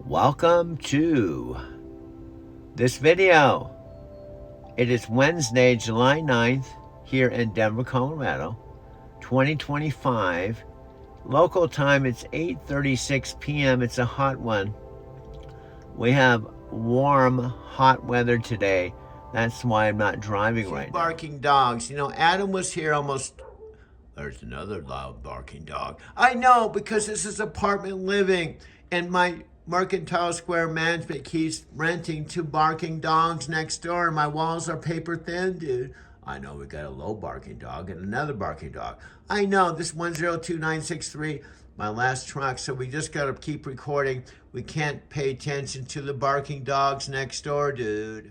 Welcome to this video. It is Wednesday, July 9th, here in Denver, Colorado, 2025. Local time, it's 8:36 p.m. It's a hot one. We have warm, hot weather today. That's why I'm not driving right now. Barking dogs. You know, Adam was here almost... There's another loud barking dog. I know, because this is apartment living, and my Mercantile Square management keeps renting 2 barking dogs next door, and my walls are paper thin, dude. I know we got a low barking dog and another barking dog. I know, this 102963, my last truck, so we just gotta keep recording. We can't pay attention to the barking dogs next door, dude.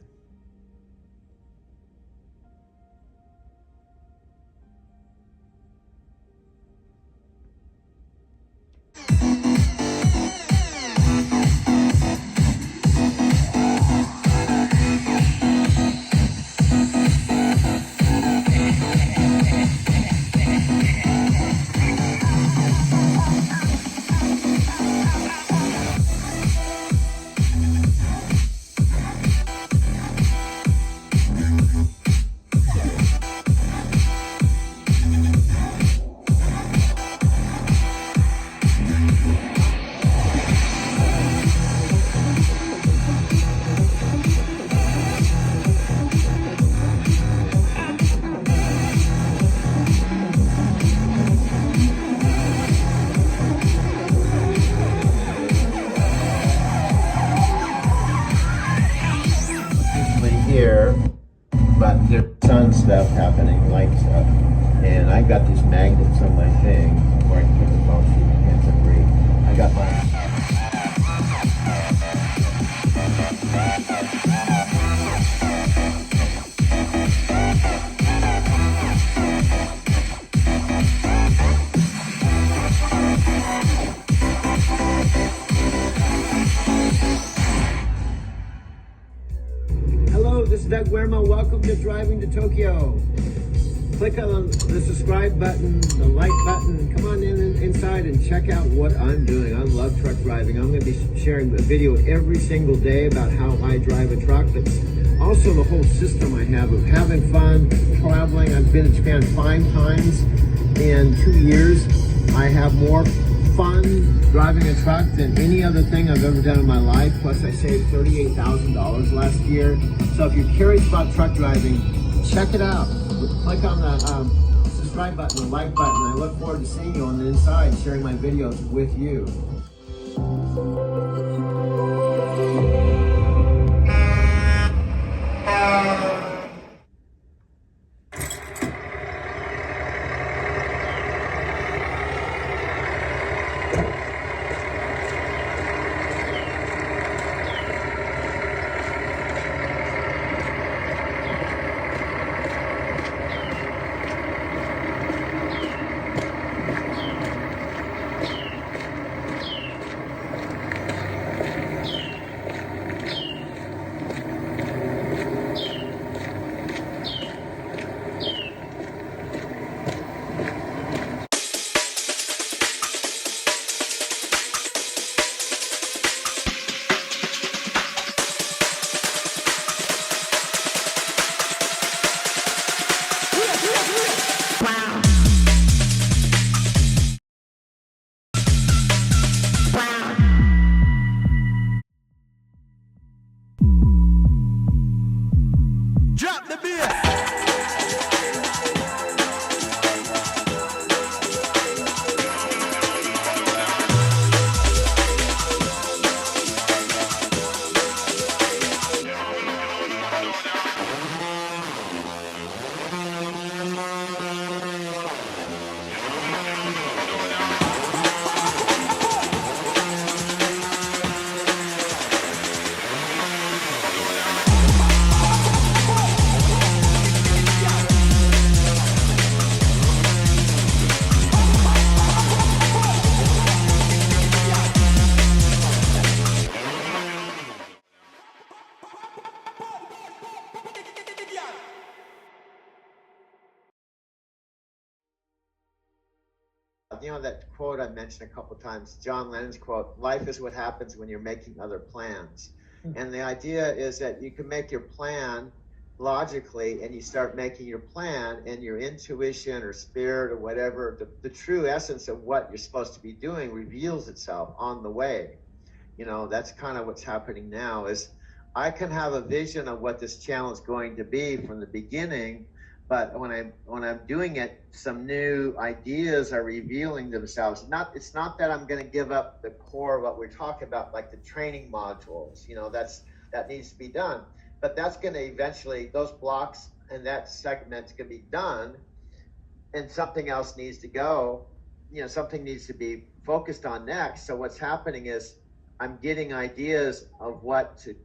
Here, but there's sun stuff happening, light stuff, and I got these magnets on my thing where I can put the phone so you can't breathe. I got my... This is Doug Wermo. Welcome to Driving to Tokyo. Click on the subscribe button, the like button. Come on inside and check out what I'm doing. I love truck driving. I'm going to be sharing a video every single day about how I drive a truck. But also the whole system I have of having fun, traveling. I've been to Japan 5 times in 2 years. I have more fun driving a truck than any other thing I've ever done in my life. Plus I saved $38,000 last year. So if you're curious about truck driving, check it out. Click on the subscribe button, the like button. I look forward to seeing you on the inside, sharing my videos with you. You know that quote I mentioned a couple times, John Lennon's quote, life is what happens when you're making other plans. And the idea is that you can make your plan logically, and you start making your plan, and your intuition or spirit or whatever, the true essence of what you're supposed to be doing reveals itself on the way. You know, that's kind of what's happening now. Is I can have a vision of what this channel is going to be from the beginning, but when I'm doing it, some new ideas are revealing themselves. It's not that I'm going to give up the core of what we're talking about, like the training modules. You know, that needs to be done, but that's going to eventually, those blocks and that segment's going to be done, and something else needs to go. You know, something needs to be focused on next. So what's happening is I'm getting ideas of what to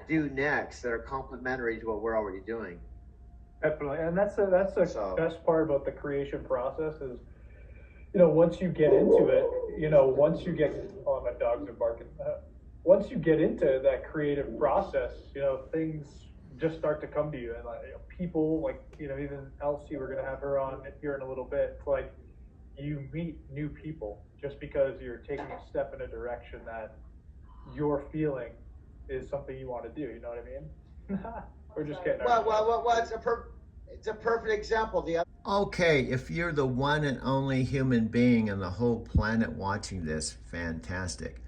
do next that are complementary to what we're already doing. Definitely, and that's the best part about the creation process is, you know, once you get into it, you know, once you get, oh, my dogs are barking. Once you get into that creative process, you know, things just start to come to you, and like, you know, people, like, you know, even Elsie, we're gonna have her on here in a little bit. Like, you meet new people just because you're taking a step in a direction that you're feeling is something you want to do. You know what I mean? We're just getting. It's a perfect example. Okay, if you're the one and only human being on the whole planet watching this, fantastic.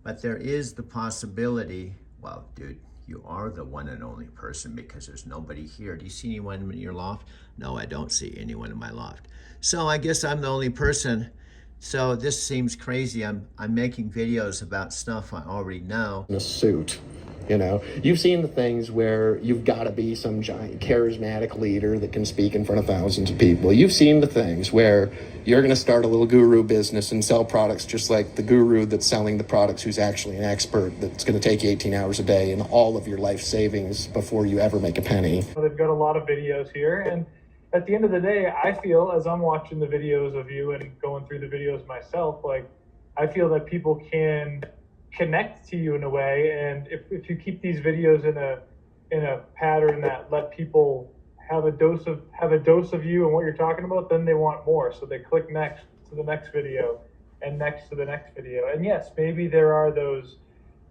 But there is the possibility, well, dude, you are the one and only person because there's nobody here. Do you see anyone in your loft? No, I don't see anyone in my loft. So I guess I'm the only person. So this seems crazy. I'm making videos about stuff I already know. In a suit, you know, you've seen the things where you've got to be some giant charismatic leader that can speak in front of thousands of people. You've seen the things where you're going to start a little guru business and sell products just like the guru that's selling the products who's actually an expert, that's going to take you 18 hours a day and all of your life savings before you ever make a penny. They've got a lot of videos here, and at the end of the day, I feel, as I'm watching the videos of you and going through the videos myself, like, I feel that people can connect to you in a way. And if you keep these videos in a pattern that let people have a dose of you and what you're talking about, then they want more. So they click next to the next video and next to the next video. And yes, maybe there are those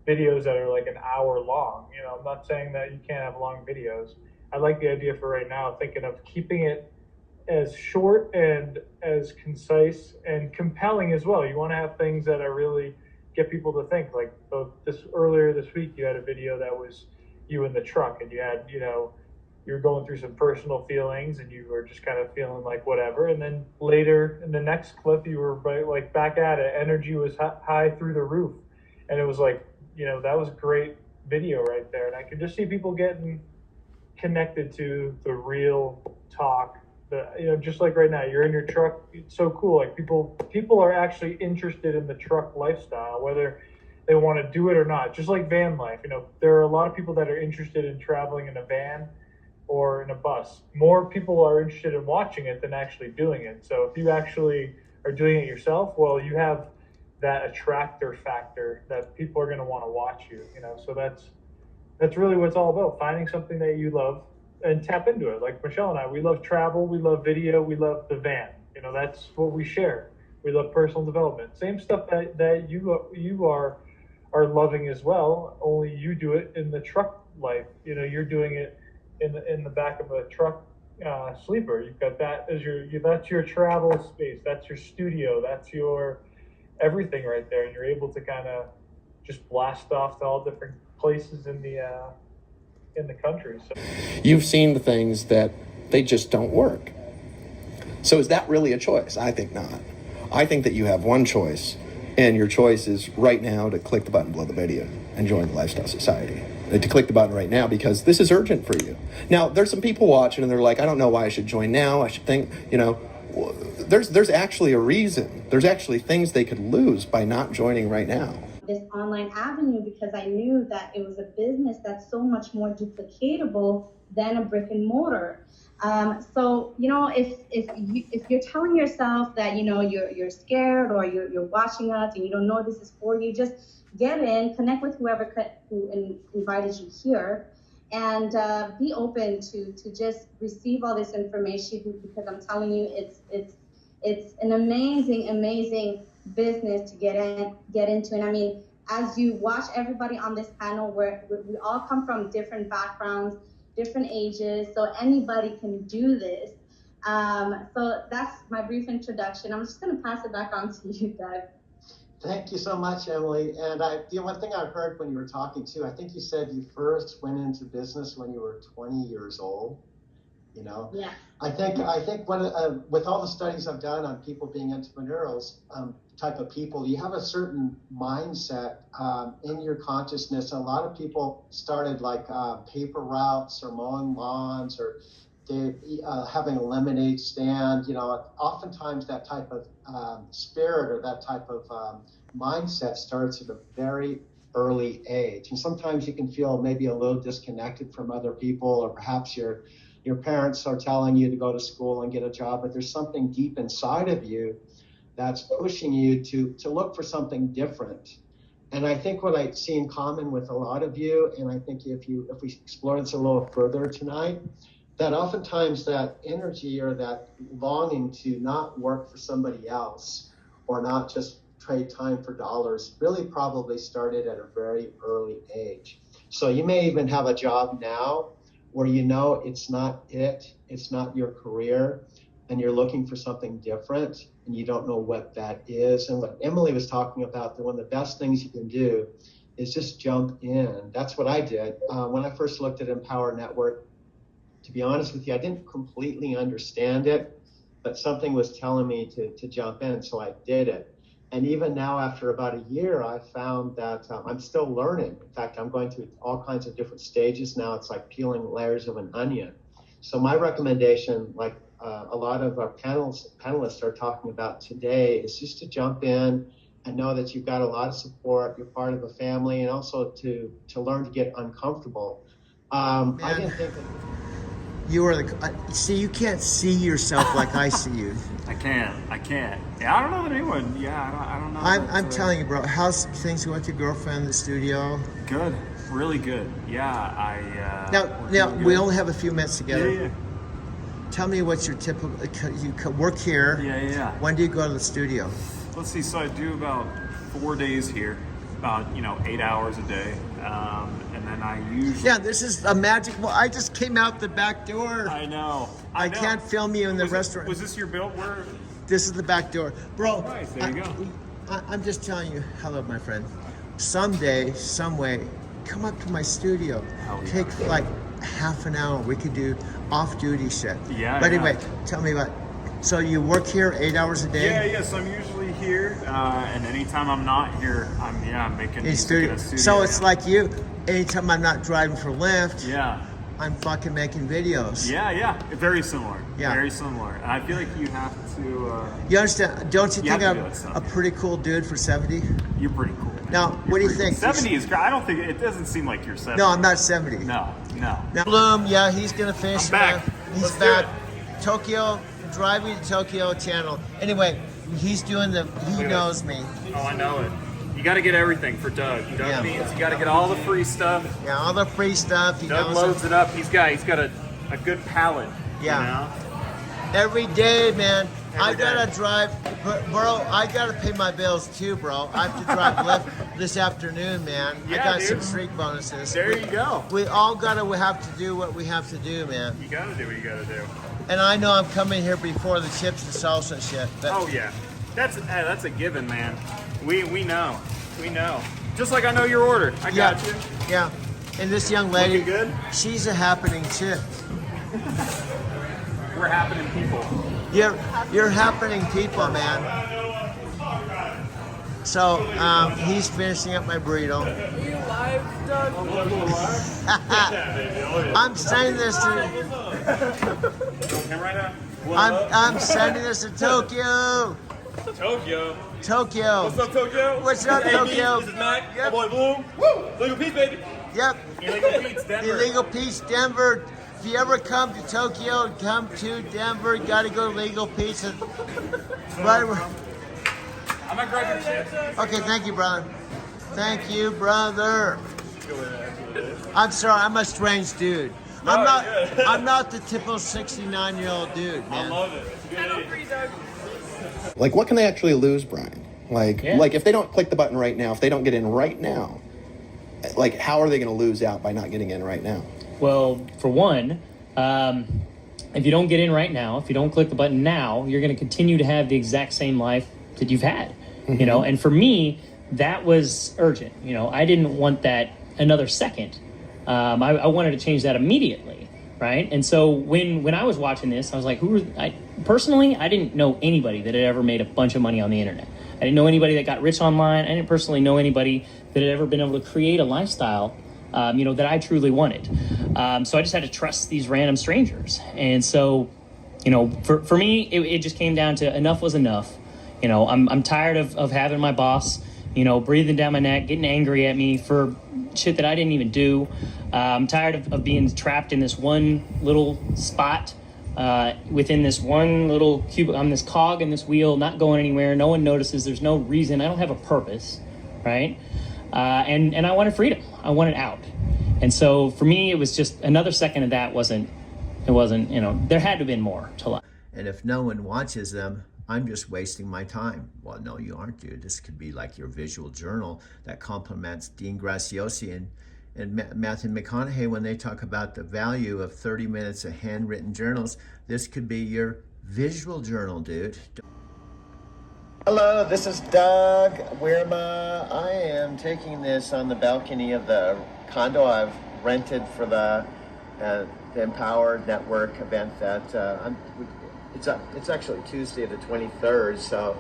videos that are like an hour long. You know, I'm not saying that you can't have long videos. I like the idea for right now, thinking of keeping it as short and as concise and compelling as well. You want to have things that are really get people to think. Like earlier this week, you had a video that was you in the truck, and you had, you know, you're going through some personal feelings and you were just kind of feeling like whatever. And then later in the next clip, you were like back at it. Energy was high through the roof. And it was like, you know, that was a great video right there. And I could just see people getting connected to the real talk. You know, just like right now, you're in your truck. It's so cool. Like people are actually interested in the truck lifestyle, whether they want to do it or not. Just like van life, you know, there are a lot of people that are interested in traveling in a van or in a bus. More people are interested in watching it than actually doing it. So if you actually are doing it yourself, well, you have that attractor factor that people are going to want to watch you. You know, so that's really what it's all about, finding something that you love and tap into it. Like Michelle and I, we love travel, we love video, we love the van. You know, that's what we share. We love personal development. Same stuff that you are loving as well, only you do it in the truck life. You know, you're doing it in the back of a truck sleeper. You've got that as that's your travel space, that's your studio, that's your everything right there, and you're able to kind of just blast off to all different places in the country. So you've seen the things that they just don't work. So is that really a choice? I think not. I think that you have one choice, and your choice is right now to click the button below the video and join the Lifestyle Society. To click the button right now because this is urgent for you. Now, there's some people watching and they're like, I don't know why I should join now. I should think, you know, there's actually a reason. There's actually things they could lose by not joining right now. This online avenue, because I knew that it was a business that's so much more duplicatable than a brick and mortar. So, you know, if you're telling yourself that, you know, you're scared or you're watching us and you don't know this is for you, just get in, connect with whoever who invited you here, and be open to just receive all this information, because I'm telling you, it's an amazing business to get into. And I mean, as you watch everybody on this panel, we all come from different backgrounds, different ages, so anybody can do this. So that's my brief introduction. I'm just going to pass it back on to you, Doug. Thank you so much, Emily. And one thing I heard when you were talking too, I think you said you first went into business when you were 20 years old. You know, yeah. I think with all the studies I've done on people being entrepreneurs, type of people, you have a certain mindset in your consciousness. And a lot of people started like paper routes or mowing lawns or having a lemonade stand. You know, oftentimes that type of spirit or that type of mindset starts at a very early age. And sometimes you can feel maybe a little disconnected from other people, or perhaps your parents are telling you to go to school and get a job, but there's something deep inside of you that's pushing you to look for something different. And I think what I see in common with a lot of you, and I think if we explore this a little further tonight, that oftentimes that energy or that longing to not work for somebody else or not just trade time for dollars really probably started at a very early age. So you may even have a job now where you know it's not your career, and you're looking for something different, and you don't know what that is. And what Emily was talking about, that one of the best things you can do is just jump in. That's what I did. When I first looked at Empower Network, to be honest with you, I didn't completely understand it, but something was telling me to jump in, so I did it. And even now, after about a year, I found that I'm still learning. In fact, I'm going through all kinds of different stages now. It's like peeling layers of an onion. So my recommendation, like a lot of our panelists are talking about today, is just to jump in and know that you've got a lot of support, you're part of a family, and also to learn to get uncomfortable. I didn't think that... You are see, you can't see yourself like I see you. I can't. Yeah, I don't know that anyone. Yeah, I don't know. I'm telling you, bro. How's things with your girlfriend in the studio? Good, really good. Yeah, Now we only have a few minutes together. Yeah. Tell me what's your typical. You work here. Yeah. When do you go to the studio? Let's see. So I do about 4 days here, about 8 hours a day, and then I usually. Yeah, this is a magic. Well, I just came out the back door. I know. I can't film you in the restaurant. Was this your build? Where? This is the back door, bro. Nice. There you go. I'm just telling you, hello, my friend. Someday, some way, come up to my studio. Yeah. Take like half an hour. We could do off-duty shit. Yeah. But anyway, tell me about. So you work here 8 hours a day? Yeah. So I'm usually here, and anytime I'm not here, I'm making music in a studio. So it's like you. Anytime I'm not driving for Lyft. Yeah. I'm fucking making videos. Yeah. Very similar. Yeah. Very similar. And I feel like you have to. You understand? Don't you You think have I'm to do that stuff, a pretty cool dude for 70? You're pretty cool. Man. Now, what do you You're think? 70 is great. I don't think it doesn't seem like you're 70. No, I'm not 70. No. Now, Bloom, yeah, he's gonna finish. I'm back. He's Let's do back. it. Tokyo, Driving to Tokyo channel. Anyway, he's doing he at knows me. Oh, I know it. You got to get everything for Doug. Doug Yeah. means you got to get all the free stuff. Yeah, all the free stuff. He Doug knows loads it up. He's got a good palate. Yeah. You know? Every day, man. I Every gotta day. drive, bro. I gotta pay my bills too, bro. I have to drive Lyft this afternoon, man. I Yeah, got dude. some street bonuses. There you go. We all we have to do what we have to do, man. You got to do what you got to do. And I know I'm coming here before the chips and salsa and shit. But Oh yeah, that's a given, man. We know. Just like I know your order. I yeah, got you. yeah. And this young lady, Looking good? she's a happening chick. We're happening people. You're happening people, man. So he's finishing up my burrito. You live, Doug? I'm sending this to. Right now. I'm sending this to Tokyo. Tokyo. Tokyo. What's up, Tokyo? What's up, Hey, Tokyo? This is Mac. Yep. My boy Bloom. Woo! Legal Peace, baby. Yep. Illegal Pete's Denver. Illegal Pete's Denver. If you ever come to Tokyo, come to Denver. You gotta go to Legal Pete's. Right. I'm gonna grab your chips. Okay, thank you, brother. Thank you, brother. I'm sorry, I'm a strange dude. I'm not the typical 69-year-old dude, I man. love it. It's good. Channel 3, Doug. Like, what can they actually lose, Brian? Like, if they don't click the button right now, if they don't get in right now, like, how are they going to lose out by not getting in right now? Well, for one, if you don't get in right now, if you don't click the button now, you're going to continue to have the exact same life that you've had, you know? And for me, that was urgent. You know, I didn't want that another second. I wanted to change that immediately, right? And so when I was watching this, I was like, personally, I didn't know anybody that had ever made a bunch of money on the internet. I didn't know anybody that got rich online. I didn't personally know anybody that had ever been able to create a lifestyle, you know, that I truly wanted. So I just had to trust these random strangers. And so, you know, for me, it just came down to enough was enough. You know, I'm tired of having my boss, you know, breathing down my neck, getting angry at me for shit that I didn't even do. I'm tired of being trapped in this one little spot, within this one little cube. I'm this cog in this wheel, not going anywhere. No one notices. There's no reason. I don't have a purpose, right? And I wanted freedom. I wanted out. And so for me, it was just another second of that wasn't, you know, there had to have been more to life. And if no one watches them, I'm just wasting my time. Well, no, you aren't, dude. This could be like your visual journal that complements Dean Graziosi and Matthew McConaughey when they talk about the value of 30 minutes of handwritten journals. This could be your visual journal, dude. Hello, this is Doug Wirma. I am taking this on the balcony of the condo I've rented for the Empowered Network event that it's actually Tuesday the 23rd, so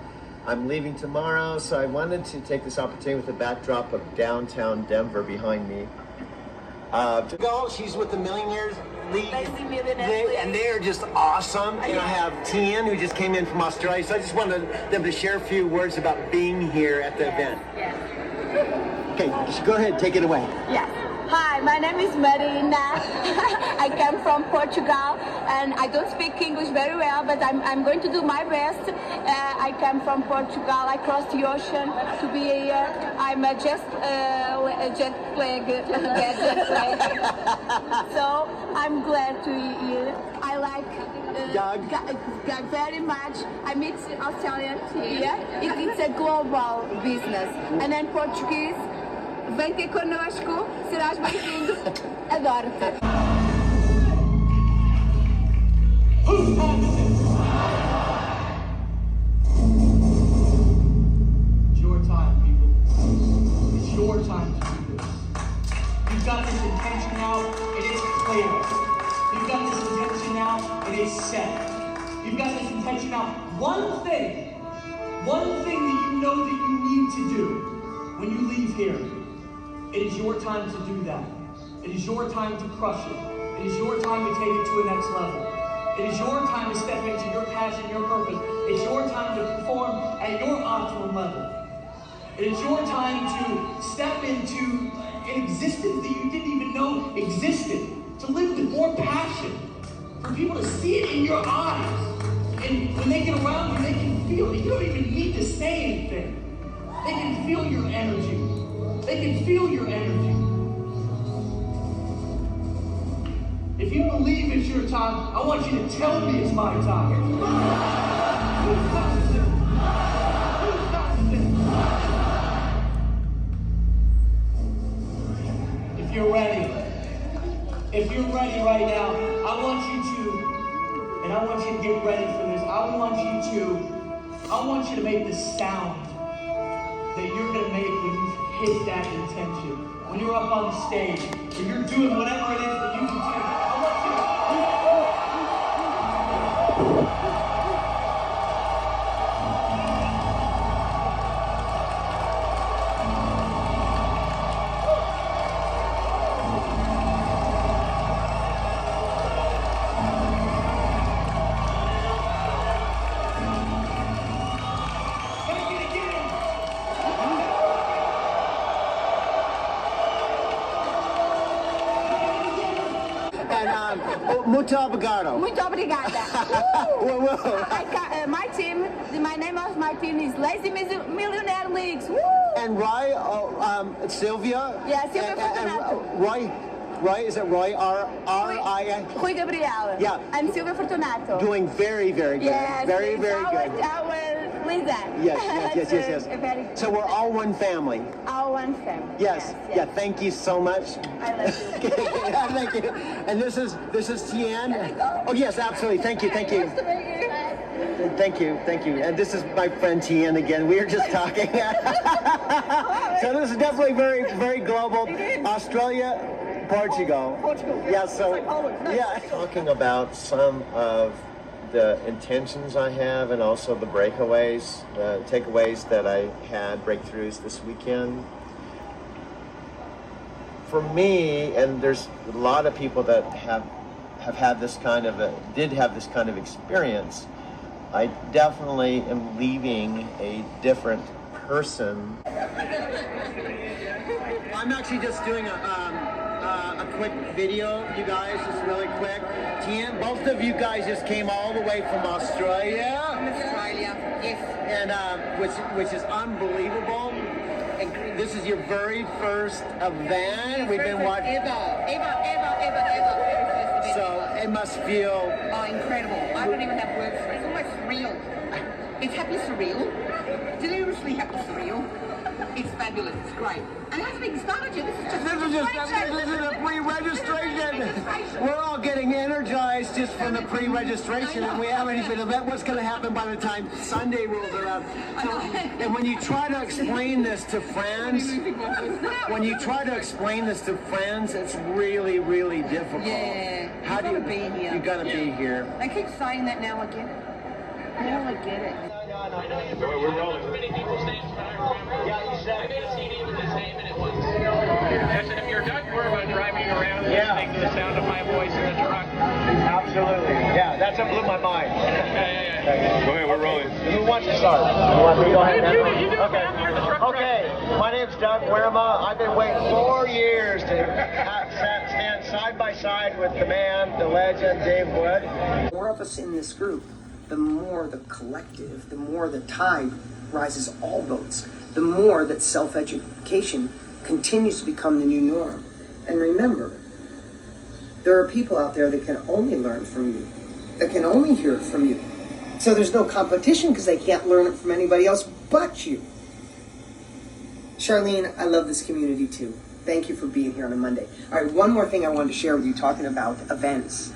I'm leaving tomorrow. So I wanted to take this opportunity with the backdrop of downtown Denver behind me. She's with the Millionaires League, and they are just awesome. And I have Tian, who just came in from Australia, so I just wanted them to share a few words about being here at the event. Okay, just go ahead, take it away. Yes. Hi, my name is Marina. I come from Portugal, and I don't speak English very well, but I'm going to do my best. I come from Portugal. I crossed the ocean to be here. I'm just a jet lag. So I'm glad to be here. I like Doug very much. I meet Australians here. It's a global business. And then Portuguese. Vem ter conosco, serás bem-vindo. Adoro-te. It's your time, people. It's your time to do this. You've got this intention now, and it's clear. You've got this intention now, and it's set. You've got this intention now. One thing that you know that you need to do when you leave here. It is your time to do that. It is your time to crush it. It is your time to take it to the next level. It is your time to step into your passion, your purpose. It's your time to perform at your optimal level. It is your time to step into an existence that you didn't even know existed. To live with more passion. For people to see it in your eyes. And when they get around you, they can feel it. You don't even need to say anything. They can feel your energy. They can feel your energy. If you believe it's your time, I want you to tell me it's my time. If you're ready right now, I want you to get ready for this. I want you to make the sound that you're gonna make when you hit that intention. When you're up on the stage, when you're doing whatever it is that you can do, I want you to... Muito obrigado. Muito obrigada. My name of my team is Lazy Millionaire Leagues. Woo! And Roy, Sylvia. Yeah, Sylvia Fortunato. Roy, is it Roy? R-I-I? Rui Gabriel. Yeah. I'm Sylvia Fortunato. Doing very, very good. Yes, very, very good. Our believe that. Yes. Very So we're all one family. all one family. Yes. Yeah. Thank you so much. I love you. Thank you. And this is Tian. Oh yes, absolutely. Thank you. Nice to meet you. Thank you. And this is my friend Tian again. We were just talking. So this is definitely very, very global. Australia, Portugal. Yeah. So yeah, talking about some of the intentions I have and also the breakaways, the takeaways that I had, breakthroughs this weekend. For me, and there's a lot of people that have had this kind of did have this kind of experience, I definitely am leaving a different person. I'm actually just doing a quick video, you guys, just really quick. Tian, both of you guys just came all the way from Australia. From Australia, yes. And which is unbelievable. And this is your very first event. We've been watching. Ever. So it must feel. Oh, incredible. I don't even have words for it. It's almost surreal. It's happy surreal. Deliriously happy surreal. It's fabulous. It's great. And it hasn't even started yet. This is a pre-registration. We're all getting energized just from the pre-registration, and we haven't even met what's going to happen by the time Sunday rolls around. So, and when you try to explain this to friends, it's really, really difficult. Yeah. How do you be here? You got to be here. I keep saying that now I get it. Now I get it. We're rolling. Many people's names, but I remember. Yeah, you said. I made a CD with his name in it once. Yes, and if you're Doug Werma driving around listening to the sound of my voice in the truck. Absolutely. Yeah, that's what blew my mind. Yeah. Go ahead, we're rolling. Who wants to start? You want me to go ahead? You do it, man. You're the truck Okay, my name's Doug Werma. I've been waiting 4 years to stand side by side with the man, the legend, Dave Wood. The more of us in this group, the more the collective, the more the tide rises all boats, the more that self-education continues to become the new norm. And remember, there are people out there that can only learn from you, that can only hear it from you. So there's no competition because they can't learn it from anybody else but you. Charlene, I love this community too. Thank you for being here on a Monday. All right, one more thing I wanted to share with you talking about events.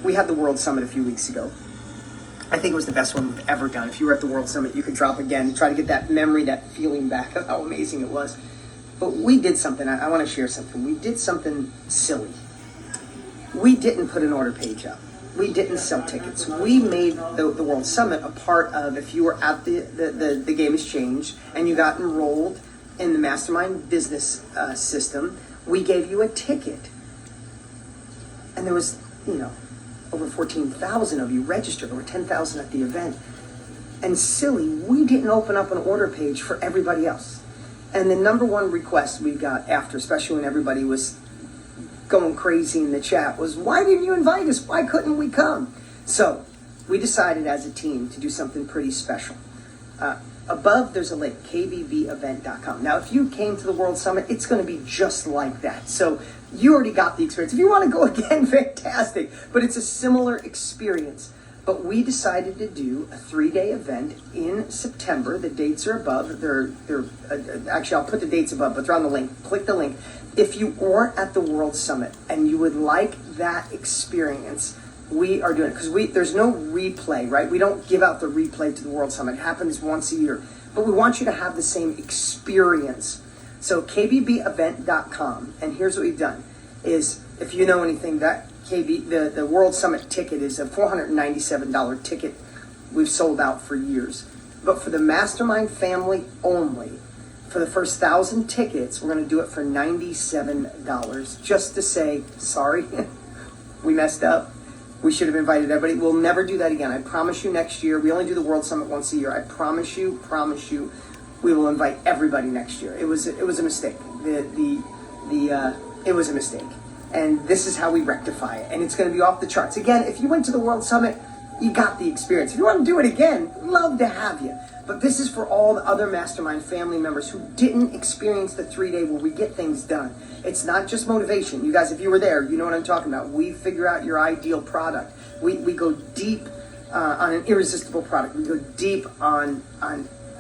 We had the World Summit a few weeks ago. I think it was the best one we've ever done. If you were at the World Summit, you could drop again, try to get that memory, that feeling back of how amazing it was. But we did something, I want to share something. We did something silly. We didn't put an order page up. We didn't sell tickets. We made the World Summit a part of, if you were at the Game Exchange and you got enrolled in the Mastermind business system, we gave you a ticket. And there was, over 14,000 of you registered, over 10,000 at the event. And silly, we didn't open up an order page for everybody else. And the number one request we got after, especially when everybody was going crazy in the chat, was, why didn't you invite us? Why couldn't we come? So we decided as a team to do something pretty special. Above, there's a link, kbbevent.com. Now, if you came to the World Summit, it's going to be just like that. So you already got the experience. If you want to go again, fantastic. But it's a similar experience. But we decided to do a 3-day event in September. The dates are above. Actually, I'll put the dates above, but they're on the link. Click the link. If you weren't at the World Summit and you would like that experience, we are doing it because there's no replay, right? We don't give out the replay to the World Summit. It happens once a year. But we want you to have the same experience. So kbbevent.com, and here's what we've done, is if you know anything, that the World Summit ticket is a $497 ticket we've sold out for years. But for the Mastermind family only, for the first 1,000 tickets, we're going to do it for $97, just to say, sorry, we messed up. We should have invited everybody. We'll never do that again. I promise you next year. We only do the World Summit once a year. I promise you, we will invite everybody next year. It was a mistake. It was a mistake. And this is how we rectify it. And it's going to be off the charts. Again, if you went to the World Summit, you got the experience. If you want to do it again, love to have you. But this is for all the other Mastermind family members who didn't experience the 3-day where we get things done. It's not just motivation. You guys, if you were there, you know what I'm talking about. We figure out your ideal product. We go deep on an irresistible product. We go deep on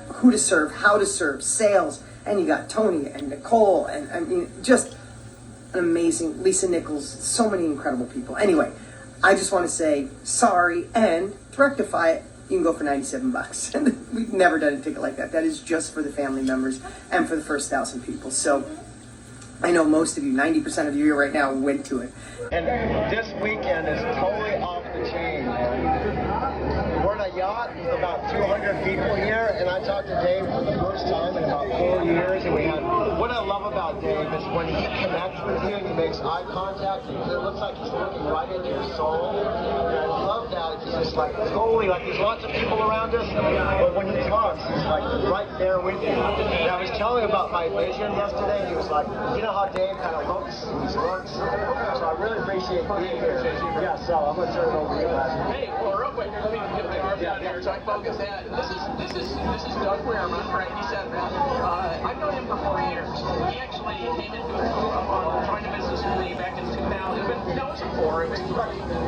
who to serve, how to serve, sales, and you got Tony and Nicole, and I mean, just an amazing Lisa Nichols, so many incredible people. Anyway, I just want to say sorry, and to rectify it, you can go for $97. We've never done a ticket like that. That is just for the family members and for the first 1,000 people. So I know most of you, 90% of you here right now, went to it. And this weekend is totally off the chain, man. We're in a yacht with about 200 people here, and I talked to Dave for the first time in about 4 years, and what I love about Dave is when he connects with you and he makes eye contact, it looks like he's looking right into your soul, and I love that. It's just like totally, like there's lots of people around us, but when he talks, he's like right there with you. And I was telling him about my vision yesterday, and he was like, you know how Dave kind of looks, he looks. So I really appreciate being here. Yeah, so I'm gonna turn it over to you, Lester. Hey, well, real quick, let me get my arm down here so I focus that. This is Doug Wehrman, right? He said that. I've known him for 4 years. He actually came into joined a business with me back in 2000. No, it was 4. It was 3.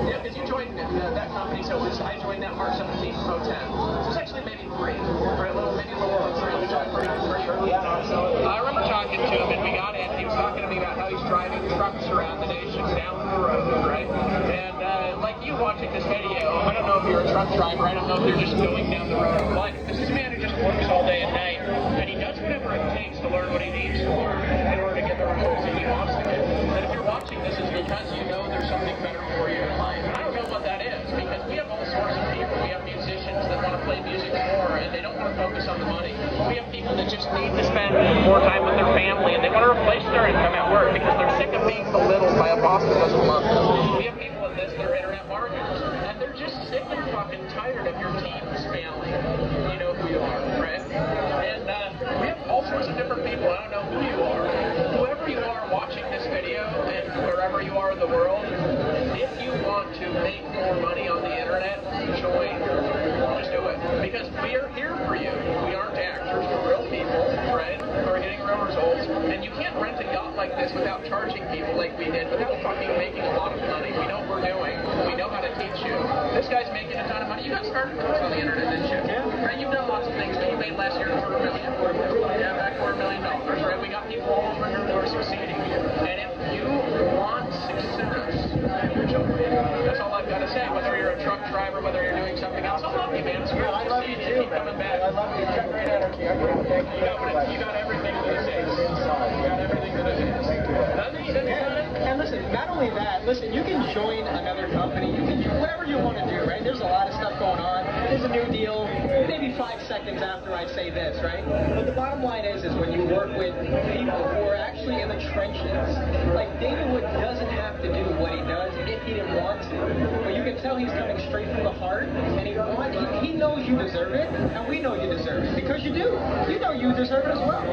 Yeah, because you joined that company, so I joined that March 17th, 2010. So it was actually maybe 3, or maybe a little over 3. We joined pretty early on. I remember talking to him, and we got in. He was talking to me about how he's driving trucks around the nation down the road, right? And like you watching this video, I don't know if you're a truck driver. I don't know if you're just going down the road. But this is a man who just works all day and night, and he does whatever it takes to learn what he needs to learn in order to get the results that he wants to get. And if you're watching this, it's because you know there's something better for you in life. And I don't know what that is, because we have all sorts of people. We have musicians that want to play music more, and they don't want to focus on the money. We have people that just need to spend more time with their family, and they want to replace their income at work because they're sick of being belittled by a boss that doesn't love them. We have people in this that are internet marketers, and they're just sick and fucking tired of your team's failing. You know who you are, right? And we have all sorts of different people. I don't know who you are. Whoever you are watching this video, and wherever you are in the world, if you want to make more money on the internet, join. Just do it. Because we are here for you. We aren't actors. We're real people, right? Who are getting real results. And you can't rent a yacht like this without charging people like we did, without fucking making a lot of money. We know what we're doing. We know how to teach you. This guy's making a ton of money. You got started on the internet, didn't you? Yeah. Right? You've done lots of things, but you made last year $250,000. Yeah, back $250,000, right? We got people all over here who are succeeding. And if you want success, that's all I've got to say. Whether you're a truck driver, whether you're doing something else, I love you, man. It's great to see you. Keep coming back. I love you. You got great energy. You got everything that it takes. You got everything that it takes. And listen, not only that, listen, you can join another company. You can do whatever you want to do, right? There's a lot of stuff going on. There's a new deal, maybe 5 seconds after I say this, right? But the bottom line is when you work with people who are actually in the trenches, like David Wood doesn't have to do what he does if he didn't want to. But you can tell he's coming straight from the heart, and he knows you deserve it, and we know you deserve it, because you do. You know you deserve it as well.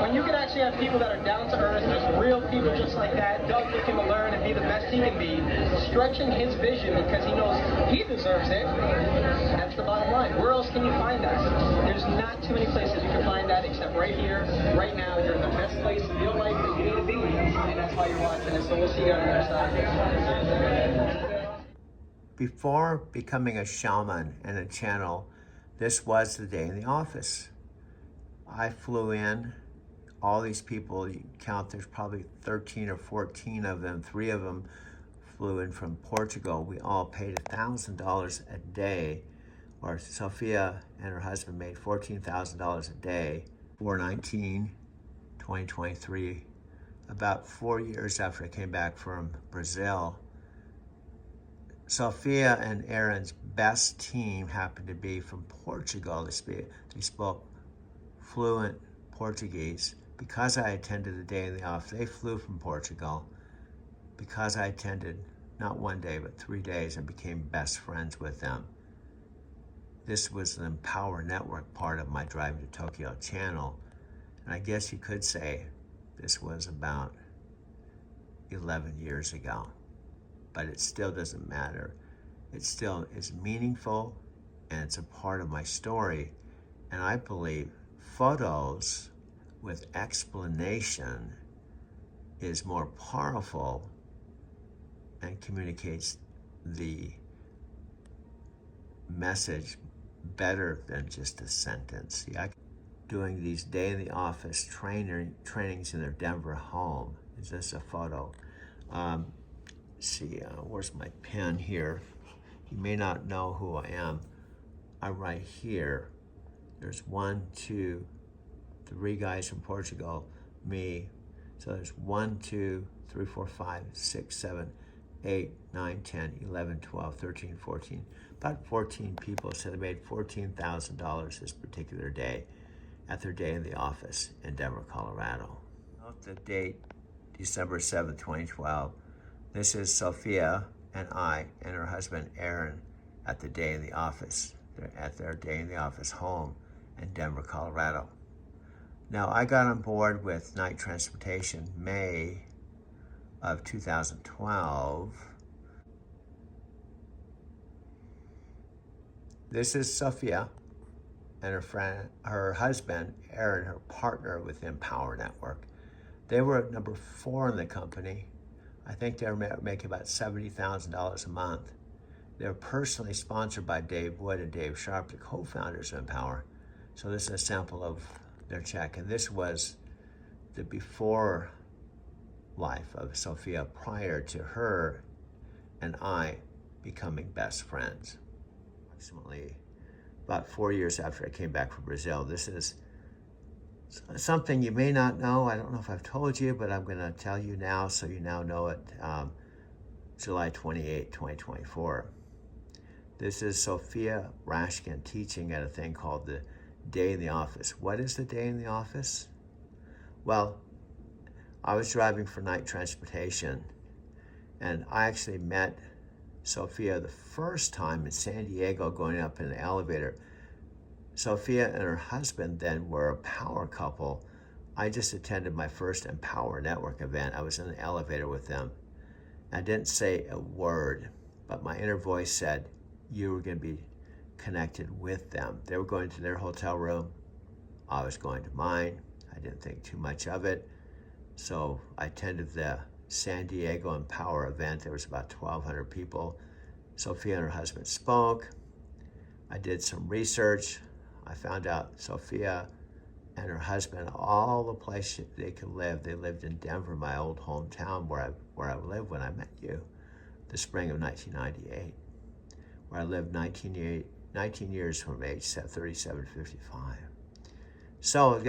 When you can actually have people that are down to earth, just real people just like that, Doug looking to learn and be the best he can be, stretching his vision because he knows he deserves it. That's the bottom line. Where else can you find that? There's not too many places you can find that except right here, right now. You're in the best place in your life that you need to be, and that's why you're watching it. So we'll see you on the other side. Before becoming a shaman and a channel, this was the day in the office. I flew in. All these people, you count, there's probably 13 or 14 of them. 3 of them flew in from Portugal. We all paid $1,000 a day, or Sophia and her husband made $14,000 a day. 2023, about 4 years after I came back from Brazil. Sophia and Aaron's best team happened to be from Portugal. They spoke fluent Portuguese. Because I attended the day in the office, they flew from Portugal. Because I attended not 1 day, but 3 days, and became best friends with them. This was an Empower Network part of my Driving to Tokyo channel. And I guess you could say this was about 11 years ago. But it still doesn't matter. It still is meaningful, and it's a part of my story. And I believe photos with explanation is more powerful and communicates the message better than just a sentence. Yeah, doing these day in the office trainings in their Denver home. Is this a photo? Where's my pen here? You may not know who I am. I write here. There's 1, 2, 3 guys from Portugal, me. So there's 1, 2, 3, 4, 5, 6, 7, 8, 9, 10, 11, 12, 13, 14. About 14 people. So they made $14,000 this particular day at their day in the office in Denver, Colorado. Note the date, December 7th, 2012. This is Sophia and I and her husband Aaron at the day in the office. They're at their day in the office home in Denver, Colorado. Now, I got on board with Knight Transportation May of 2012. This is Sophia and her husband, Aaron, her partner with Empower Network. They were at number 4 in the company. I think they were making about $70,000 a month. They're personally sponsored by Dave Wood and Dave Sharp, the co-founders of Empower. So this is a sample of their check. And this was the before life of Sophia prior to her and I becoming best friends. Approximately about 4 years after I came back from Brazil. This is something you may not know. I don't know if I've told you, but I'm going to tell you now so you now know it. July 28, 2024. This is Sophia Rashkin teaching at a thing called the Day in the Office. What is the Day in the Office? Well, I was driving for Knight Transportation, and I actually met Sophia the first time in San Diego going up in an elevator. Sophia and her husband then were a power couple. I just attended my first Empower Network event. I was in an elevator with them. I didn't say a word, but my inner voice said, you were going to be connected with them. They were going to their hotel room. I was going to mine. I didn't think too much of it. So I attended the San Diego Empower event. There was about 1,200 people. Sophia and her husband spoke. I did some research. I found out Sophia and her husband, all the places they could live. They lived in Denver, my old hometown, where I lived when I met you, the spring of 1998, where I lived 19 years from age 37 to 55. So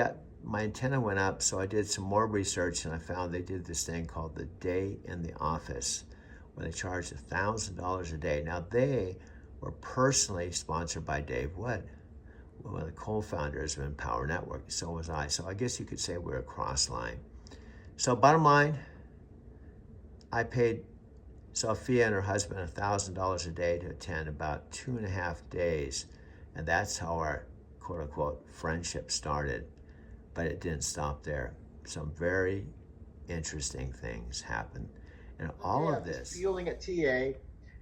my antenna went up, so I did some more research, and I found they did this thing called the Day in the Office, where they charged $1,000 a day. Now, they were personally sponsored by Dave Wood, one of the co-founders of Empower Network. So was I. So I guess you could say we're a cross line. So bottom line, I paid Sophia and her husband $1,000 a day to attend about 2.5 days. And that's how our quote unquote friendship started. But it didn't stop there. Some very interesting things happened. And all of this. Fueling at TA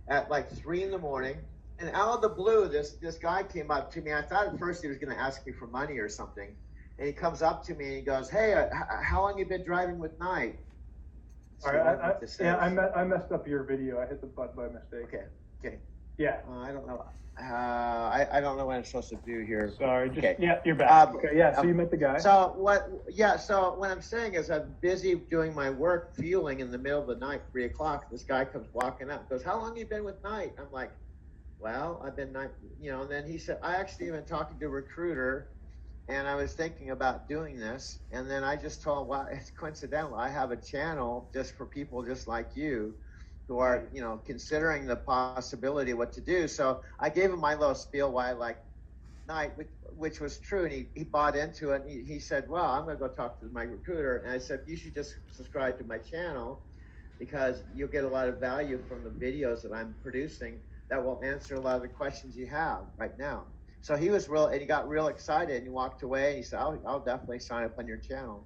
at like 3 in the morning. And out of the blue, this guy came up to me. I thought at first he was going to ask me for money or something. And he comes up to me and he goes, "Hey, how long you been driving with Knight?" All right, I messed up your video. I hit the button by mistake. Okay. Yeah. I don't know. I don't know what I'm supposed to do here. Sorry. Yeah, you're back. Okay. Yeah. So you met the guy. So what I'm saying is I'm busy doing my work, fueling in the middle of the night, 3 o'clock. This guy comes walking up, goes, "How long you been with Knight?" I'm like, "Well, I've been, and then he said, "I actually been talking to a recruiter, and I was thinking about doing this." And then I just told him, "Well, it's coincidental. I have a channel just for people just like you who are, considering the possibility of what to do." So I gave him my little spiel why I like Knight, which was true. And he bought into it. And he said, "Well, I'm going to go talk to my recruiter." And I said, "You should just subscribe to my channel because you'll get a lot of value from the videos that I'm producing that will answer a lot of the questions you have right now." So he got real excited, and he walked away and he said, I'll definitely sign up on your channel.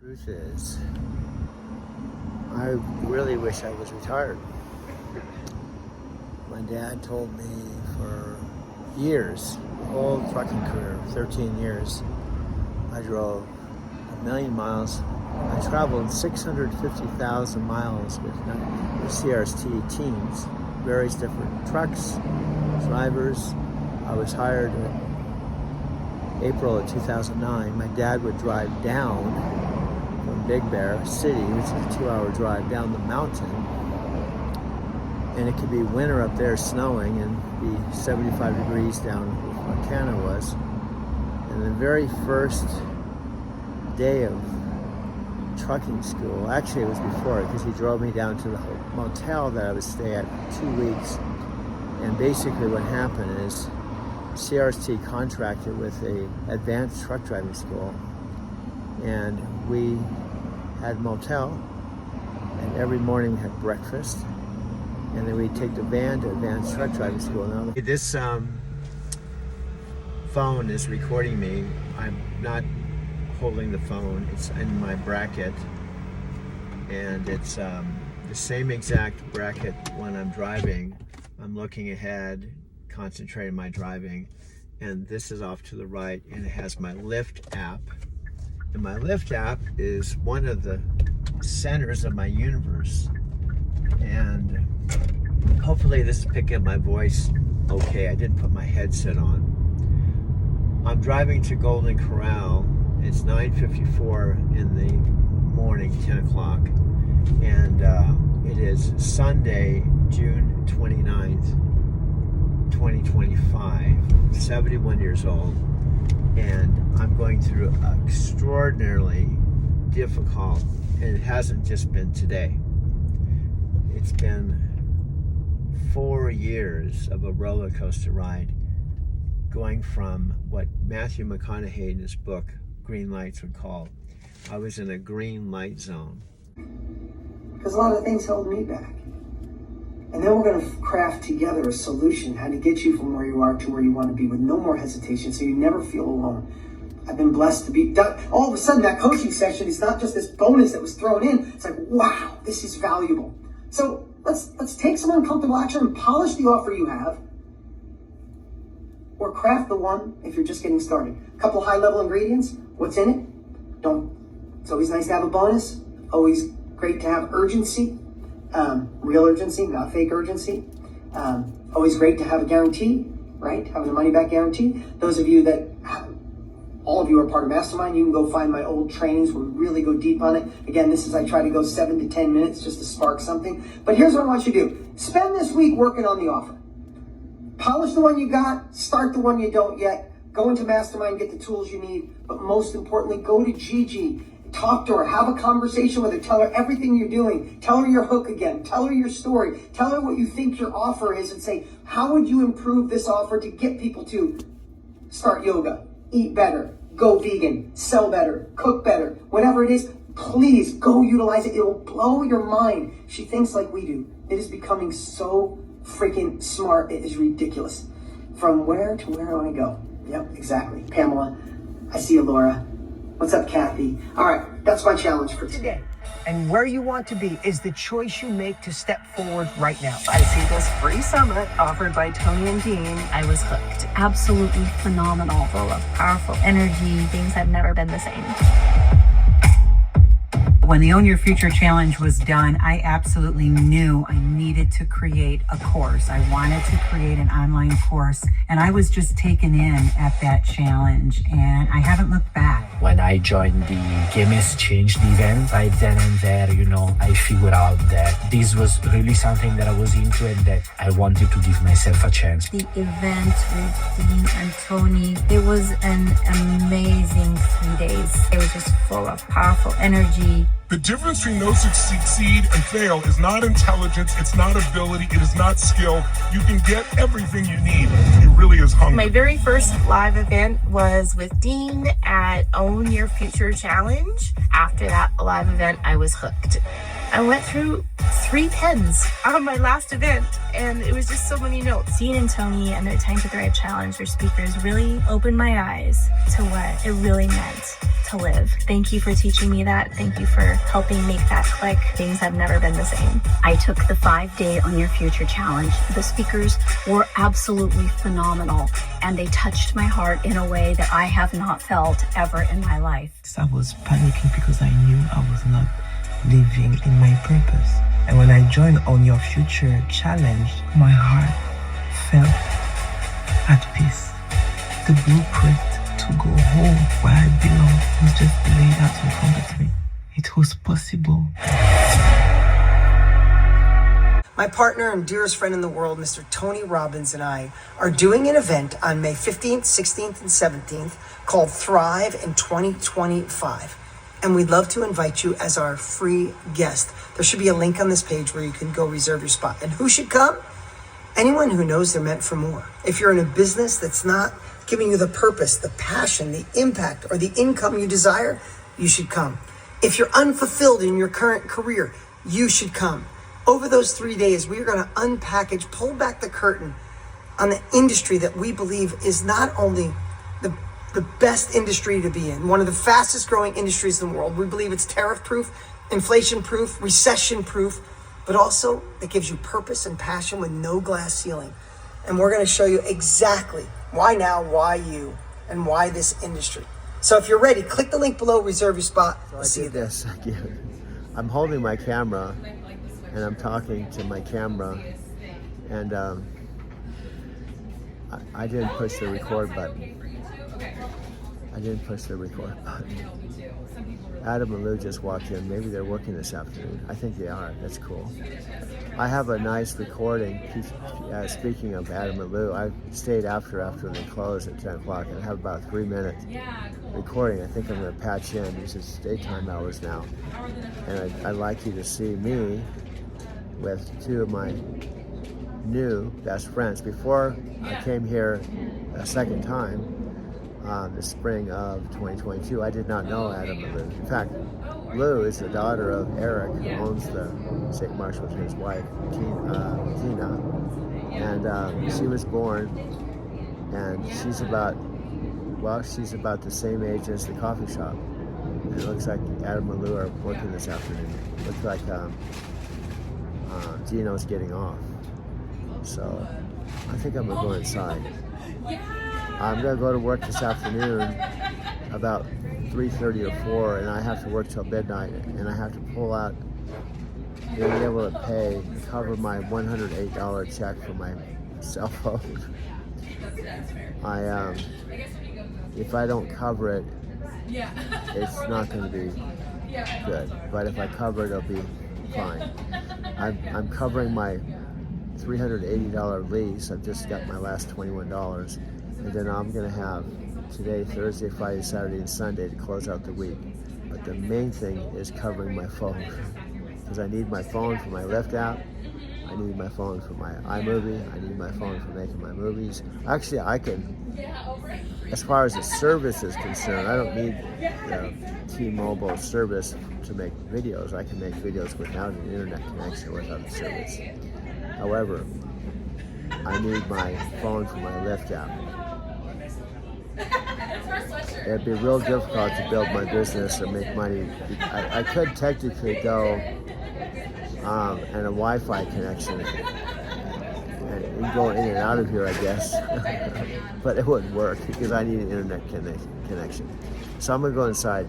Truth is, I really wish I was retired. My dad told me for years, the whole trucking career, 13 years, I drove 1 million miles. I traveled 650,000 miles with CRST teams, various different trucks, drivers. I was hired in April of 2009. My dad would drive down from Big Bear City, which is a 2-hour drive down the mountain. And it could be winter up there, snowing, and be 75 degrees down where Montana was. And the very first day of trucking school, actually it was before it, because he drove me down to the motel that I would stay at for 2 weeks. And basically what happened is CRST contracted with a advanced truck driving school, and we had a motel, and every morning we had breakfast, and then we'd take the van to advanced truck driving school. Now this phone is recording me. I'm not holding the phone, it's in my bracket, and it's the same exact bracket when I'm driving. I'm looking ahead, concentrating my driving, and this is off to the right, and it has my Lyft app. And my Lyft app is one of the centers of my universe. And hopefully this is picking up my voice okay. I didn't put my headset on. I'm driving to Golden Corral. It's 9:54 in the morning, 10 o'clock. And it is Sunday, June 29th, 2025, 71 years old, and I'm going through extraordinarily difficult, and it hasn't just been today. It's been 4 years of a roller coaster ride, going from what Matthew McConaughey in his book, Green Lights, would call, I was in a green light zone. Because a lot of things held me back. And then we're going to craft together a solution, how to get you from where you are to where you want to be with no more hesitation, so you never feel alone. I've been blessed to be done. All of a sudden, that coaching session is not just this bonus that was thrown in. It's like, wow, this is valuable. So let's take some uncomfortable action and polish the offer you have, or craft the one if you're just getting started. A couple high-level ingredients. What's in it? It's always nice to have a bonus. Always great to have urgency. Real urgency, not fake urgency. Always great to have a guarantee, right? Having a money-back guarantee. Those of you that all of you are part of Mastermind, you can go find my old trainings where we really go deep on it. Again, I try to go 7 to 10 minutes just to spark something. But here's what I want you to do. Spend this week working on the offer. Polish the one you got, start the one you don't yet. Go into Mastermind, get the tools you need. But most importantly, go to Gigi. Talk to her, have a conversation with her, tell her everything you're doing, tell her your hook again, tell her your story, tell her what you think your offer is, and say, how would you improve this offer to get people to start yoga, eat better, go vegan, sell better, cook better, whatever it is, please go utilize it. It will blow your mind. She thinks like we do. It is becoming so freaking smart. It is ridiculous. From where to where I want to go. Yep, exactly. Pamela, I see you, Laura. What's up, Kathy? All right, that's my challenge for today. And where you want to be is the choice you make to step forward right now. I see this free summit offered by Tony and Dean. I was hooked. Absolutely phenomenal. Full of powerful energy. Things have never been the same. When the Own Your Future Challenge was done, I absolutely knew I needed to create a course. I wanted to create an online course, and I was just taken in at that challenge, and I haven't looked back. When I joined the Game Has Changed event, right then and there, I figured out that this was really something that I was into and that I wanted to give myself a chance. The event with Dean and Tony, it was an amazing 3 days. It was just full of powerful energy. The difference between those who succeed and fail is not intelligence, it's not ability, it is not skill. You can get everything you need. It really is hunger. My very first live event was with Dean at Own Your Future Challenge. After that live event, I was hooked. I went through 3 pens on my last event, and it was just so many notes. Dean and Tony and their Time to Thrive Challenge, their speakers, really opened my eyes to what it really meant to live. Thank you for teaching me that. Thank you for helping make that click. Things have never been the same. I took the 5-day Own Your Future challenge. The speakers were absolutely phenomenal, and they touched my heart in a way that I have not felt ever in my life. I was panicking because I knew I was not living in my purpose. And when I joined Own Your Future challenge, my heart felt at peace. The blueprint to go home where I belong was just laid out in front of me. It was possible. My partner and dearest friend in the world, Mr. Tony Robbins, and I are doing an event on May 15th, 16th, and 17th called Thrive in 2025. And we'd love to invite you as our free guest. There should be a link on this page where you can go reserve your spot. And who should come? Anyone who knows they're meant for more. If you're in a business that's not giving you the purpose, the passion, the impact, or the income you desire, you should come. If you're unfulfilled in your current career, you should come. Over those 3 days, we are going to unpackage, pull back the curtain on the industry that we believe is not only the best industry to be in, one of the fastest growing industries in the world. We believe it's tariff proof, inflation proof, recession proof, but also it gives you purpose and passion with no glass ceiling. And we're going to show you exactly why now, why you, and why this industry. So if you're ready, click the link below, reserve your spot. So I did this. I'm holding my camera and I'm talking to my camera, and I didn't push the record button. Adam and Lou just walked in. Maybe they're working this afternoon. I think they are. That's cool. I have a nice recording. Speaking of Adam and Lou, I stayed after they closed at 10 o'clock. I have about 3 minutes recording. I think I'm going to patch in. This is daytime hours now. And I'd like you to see me with two of my new best friends. Before I came here a second time, the spring of 2022, I did not know Adam and Lou. In fact, Lou is the daughter of Eric, who owns the St. Mark's with his wife, Tina. And she was born, and she's about the same age as the coffee shop. And it looks like Adam and Lou are working this afternoon. It looks like Gino's getting off. So I think I'm gonna go inside. I'm gonna go to work this afternoon about 3:30 or 4, and I have to work till midnight, and I have to pull out, being able to cover my $108 check for my cell phone. If I don't cover it, it's not gonna be good. But if I cover it, it'll be fine. I'm covering my $380 lease. I've just got my last $21. And then I'm gonna have today, Thursday, Friday, Saturday, and Sunday to close out the week. But the main thing is covering my phone, because I need my phone for my Lyft app, I need my phone for my iMovie, I need my phone for making my movies. Actually, I can, as far as the service is concerned, I don't need the T-Mobile service to make videos. I can make videos without an internet connection, without the service. However, I need my phone for my Lyft app. It'd be real difficult to build my business and make money. I could technically go and a Wi-Fi connection and go in and out of here, I guess. But it wouldn't work because I need an internet connection. So I'm gonna go inside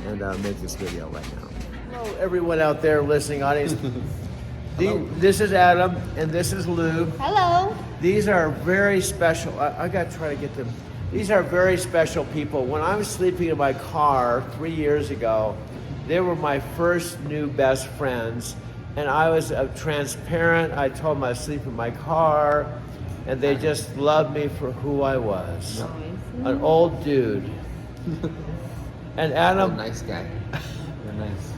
and make this video right now. Hello, everyone out there listening, audience. This is Adam, and this is Lou. Hello. These are very special. I got to try to get them. These are very special people. When I was sleeping in my car 3 years ago, they were my first new best friends, and I was transparent. I told them I sleep in my car, and they just loved me for who I was. An old dude. And Adam, nice guy. Nice.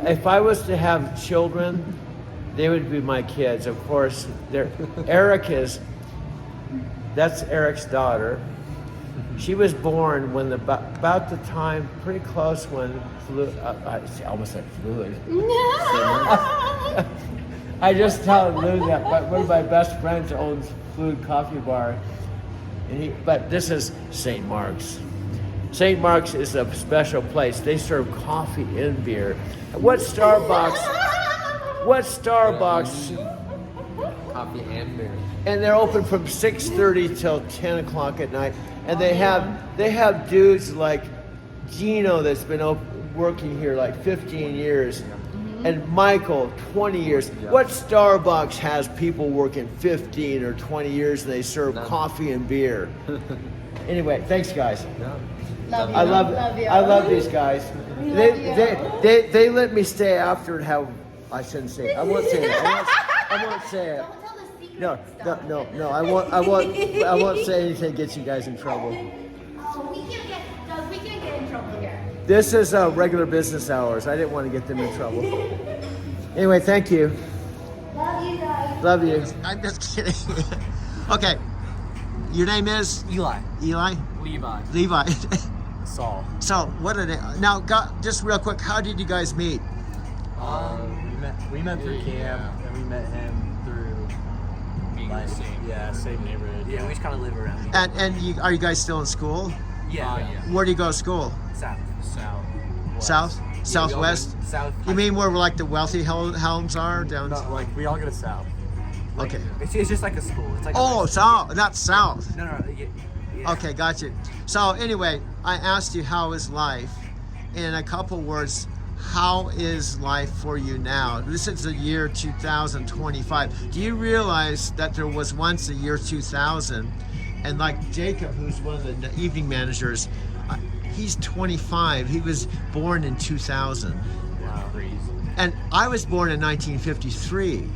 If I was to have children, they would be my kids. Of course, that's Eric's daughter. She was born when about the time, pretty close when I almost said fluid. No. I just told Lou that one of my best friends owns Fluid Coffee Bar, but this is St. Mark's. St. Mark's is a special place. They serve coffee and beer. What Starbucks? Coffee and beer. And they're open from 6:30 till 10 o'clock at night. And they have dudes like Gino that's been working here like 15 years. And Michael, 20 years. What Starbucks has people working 15 or 20 years and they serve coffee and beer? Anyway, thanks guys. I love these guys. They let me stay after and have. I shouldn't say it. I won't say it. I won't say it. No. I won't say anything that gets you guys in trouble. We can't get in trouble here. This is regular business hours. I didn't want to get them in trouble. Anyway, thank you. Love you guys. Love you. I'm just kidding. Okay. Your name is? Eli. Eli? Levi. Saul. So, what are they? Now, just real quick, how did you guys meet? We met through camp, and we met him through being same neighborhood. Yeah, we just kind of live around here. And are you guys still in school? Yeah. Where do you go to school? Southwest? South. You mean where like the wealthy Helms are down? No, like we all go to South. Like, okay. It's just like a school. It's like South, not South. No. Yeah. Okay, got you. So anyway, I asked you how is life. In a couple words, how is life for you now? This is the year 2025. Do you realize that there was once a year 2000? And like Jacob, who's one of the evening managers, he's 25. He was born in 2000. Wow. And I was born in 1953.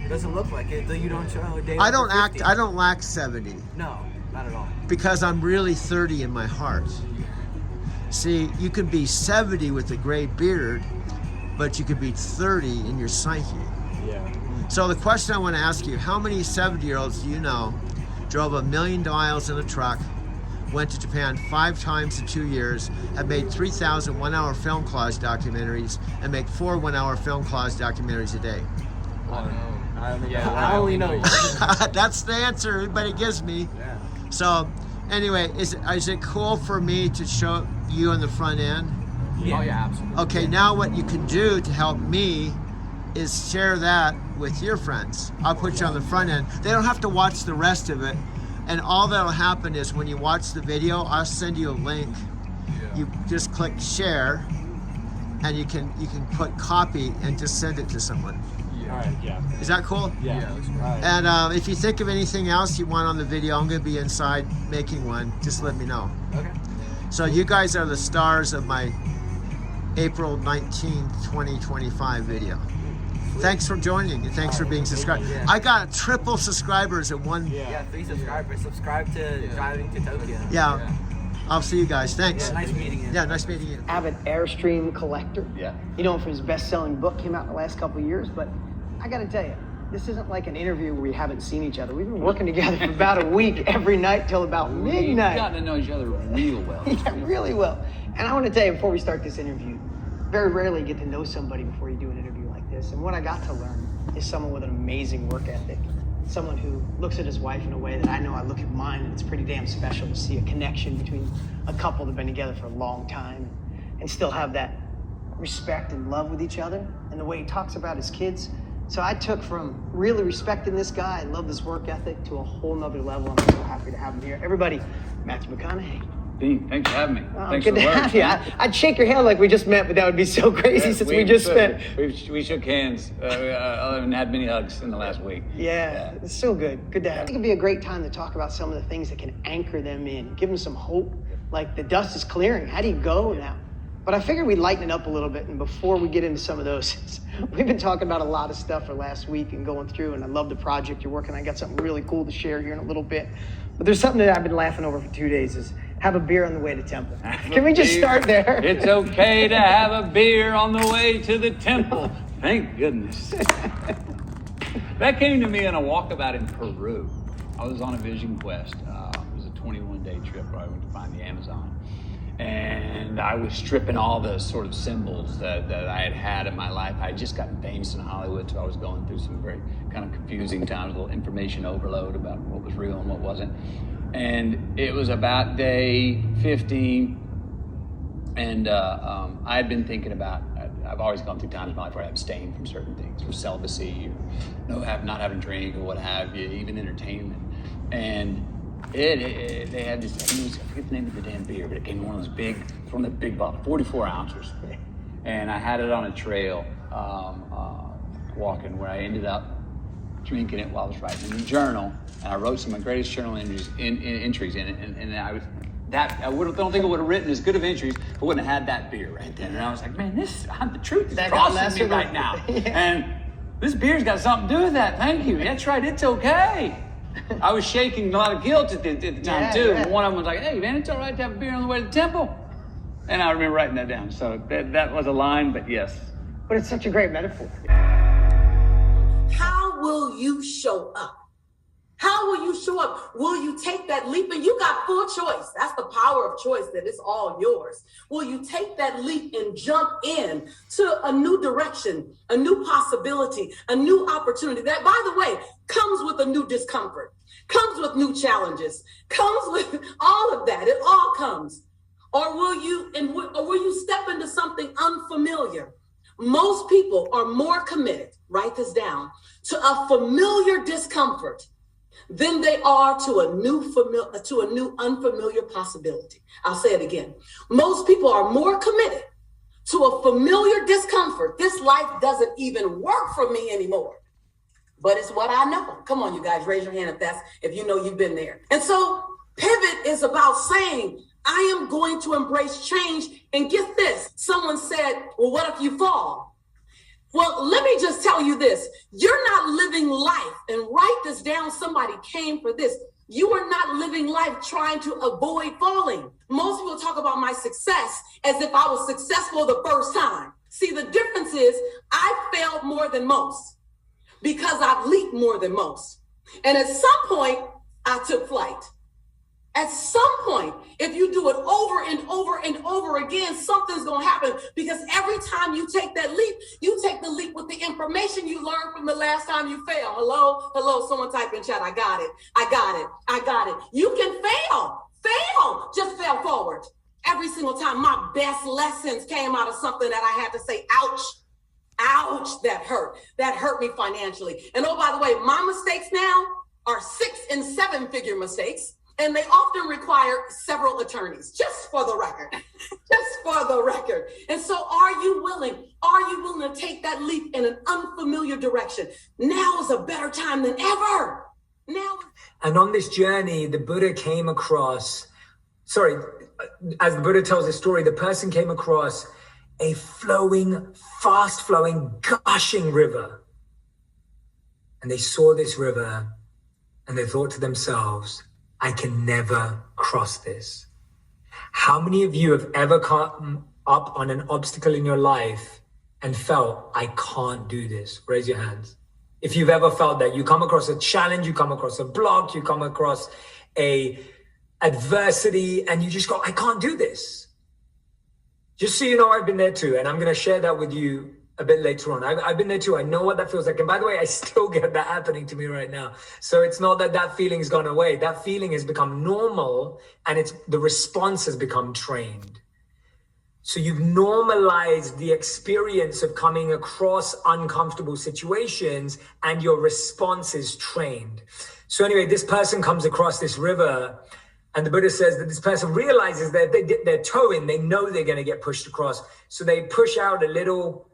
It doesn't look like it, though. You don't show a day. I don't lack 70. No, not at all. Because I'm really 30 in my heart. See, you can be 70 with a gray beard, but you could be 30 in your psyche. Yeah. So the question I want to ask you, how many 70-year-olds do you know drove 1 million miles in a truck, went to Japan 5 times in 2 years, have made 3,000 one-hour film collage documentaries, and make 4 one-hour film collage documentaries a day? I only know. That's the answer everybody gives me. Yeah. So, anyway, is it cool for me to show you on the front end? Yeah. Oh yeah, absolutely. Okay, now what you can do to help me is share that with your friends. I'll put you on the front end. They don't have to watch the rest of it. And all that'll happen is when you watch the video, I'll send you a link. Yeah. You just click share, and you can put copy and just send it to someone. All right, yeah. Is that cool? Yeah. Right. And if you think of anything else you want on the video, I'm going to be inside making one. Just let me know. Okay. So you guys are the stars of my April 19th, 2025 video. Thanks for joining and thanks for being subscribed. Yeah. I got triple subscribers at one. Yeah, 3 subscribers. Subscribe to Driving to Tokyo. Yeah. I'll see you guys. Thanks. Yeah, nice meeting you. Yeah, nice meeting you. Avid Airstream collector. Yeah. You know him from his best-selling book, came out in the last couple of years, but I gotta tell you, this isn't like an interview where we haven't seen each other. We've been working together for about a week every night till about midnight. We've gotten to know each other real well. Yeah, really well. And I want to tell you before we start this interview, very rarely you get to know somebody before you do an interview like this. And what I got to learn is someone with an amazing work ethic. Someone who looks at his wife in a way that I know I look at mine, and it's pretty damn special to see a connection between a couple that have been together for a long time and still have that respect and love with each other, and the way he talks about his kids. So I took from really respecting this guy and love his work ethic to a whole nother level. I'm so happy to have him here. Everybody, Matthew McConaughey. Dean, thanks for having me. Oh, Thanks good for the to words. have you. I'd shake your hand like we just met, but that would be so crazy since we just spent. We shook hands. I haven't had many hugs in the last week. Yeah, it's so good. Good to have. I think it'd be a great time to talk about some of the things that can anchor them in, give them some hope. Like the dust is clearing. How do you go now? But I figured we'd lighten it up a little bit, and before we get into some of those, we've been talking about a lot of stuff for last week and going through, and I love the project you're working on. I got something really cool to share here in a little bit. But there's something that I've been laughing over for 2 days is have a beer on the way to Temple. Can we just start there? It's okay to have a beer on the way to the temple. Thank goodness. That came to me on a walkabout in Peru. I was on a vision quest. It was a 21-day trip where I went to find the Amazon. And I was stripping all the sort of symbols that I had in my life. I had just gotten famous in Hollywood, so I was going through some very kind of confusing times, a little information overload about what was real and what wasn't. And it was about day 15, And I had been thinking about, I've always gone through times in my life where I abstained from certain things, from celibacy, or not having drink, or what have you, even entertainment. And they had this, I forget the name of the damn beer, but it came in one of those big, from the big bottle, 44 ounces. And I had it on a trail walking, where I ended up drinking it while I was writing in a journal. And I wrote some of my greatest journal entries in it. And I was, don't think I would have written as good of entries if I wouldn't have had that beer right then. And I was like, man, the truth is crossing me right now. And this beer's got something to do with that. Thank you. That's right. It's okay. I was shaking a lot of guilt at the time, too. Yeah. One of them was like, hey, man, it's all right to have a beer on the way to the temple. And I remember writing that down. So that was a line, but yes. But it's such a great metaphor. How will you show up? How will you show up? Will you take that leap? And you got full choice. That's the power of choice, that it's all yours. Will you take that leap and jump in to a new direction, a new possibility, a new opportunity that, by the way, comes with a new discomfort, comes with new challenges, comes with all of that. It all comes. Or will you step into something unfamiliar? Most people are more committed, write this down, to a familiar discomfort than they are to a new unfamiliar possibility. I'll say it again. Most people are more committed to a familiar discomfort. This life doesn't even work for me anymore, but it's what I know. Come on, you guys, raise your hand if you know you've been there. And so pivot is about saying, I am going to embrace change. And get this, someone said, well, what if you fall? Well, let me just tell you this. You're not living life, and write this down. Somebody came for this. You are not living life trying to avoid falling. Most people talk about my success as if I was successful the first time. See, the difference is I failed more than most because I've leaped more than most. And at some point, I took flight. At some point, if you do it over and over and over again, something's going to happen, because every time you take that leap, you take the leap with the information you learned from the last time you failed. Hello, someone type in chat. I got it. You can fail, just fail forward. Every single time, my best lessons came out of something that I had to say, ouch, that hurt me financially. And oh, by the way, my mistakes now are 6- and 7-figure mistakes. And they often require several attorneys, just for the record. And so are you willing to take that leap in an unfamiliar direction? Now is a better time than ever. And on this journey, the Buddha came across, as the Buddha tells the story, the person came across a fast-flowing, gushing river. And they saw this river and they thought to themselves, I can never cross this. How many of you have ever come up on an obstacle in your life and felt, I can't do this? Raise your hands. If you've ever felt that, you come across a challenge, you come across a block, you come across a adversity, and you just go, I can't do this. Just so you know, I've been there too, and I'm going to share that with you a bit later on. I've been there too. I know what that feels like. And by the way, I still get that happening to me right now. So it's not that feeling has gone away. That feeling has become normal, and the response has become trained. So you've normalized the experience of coming across uncomfortable situations, and your response is trained. So anyway, this person comes across this river, and the Buddha says that this person realizes that if they dip their toe in, they know they're going to get pushed across. So they push out a little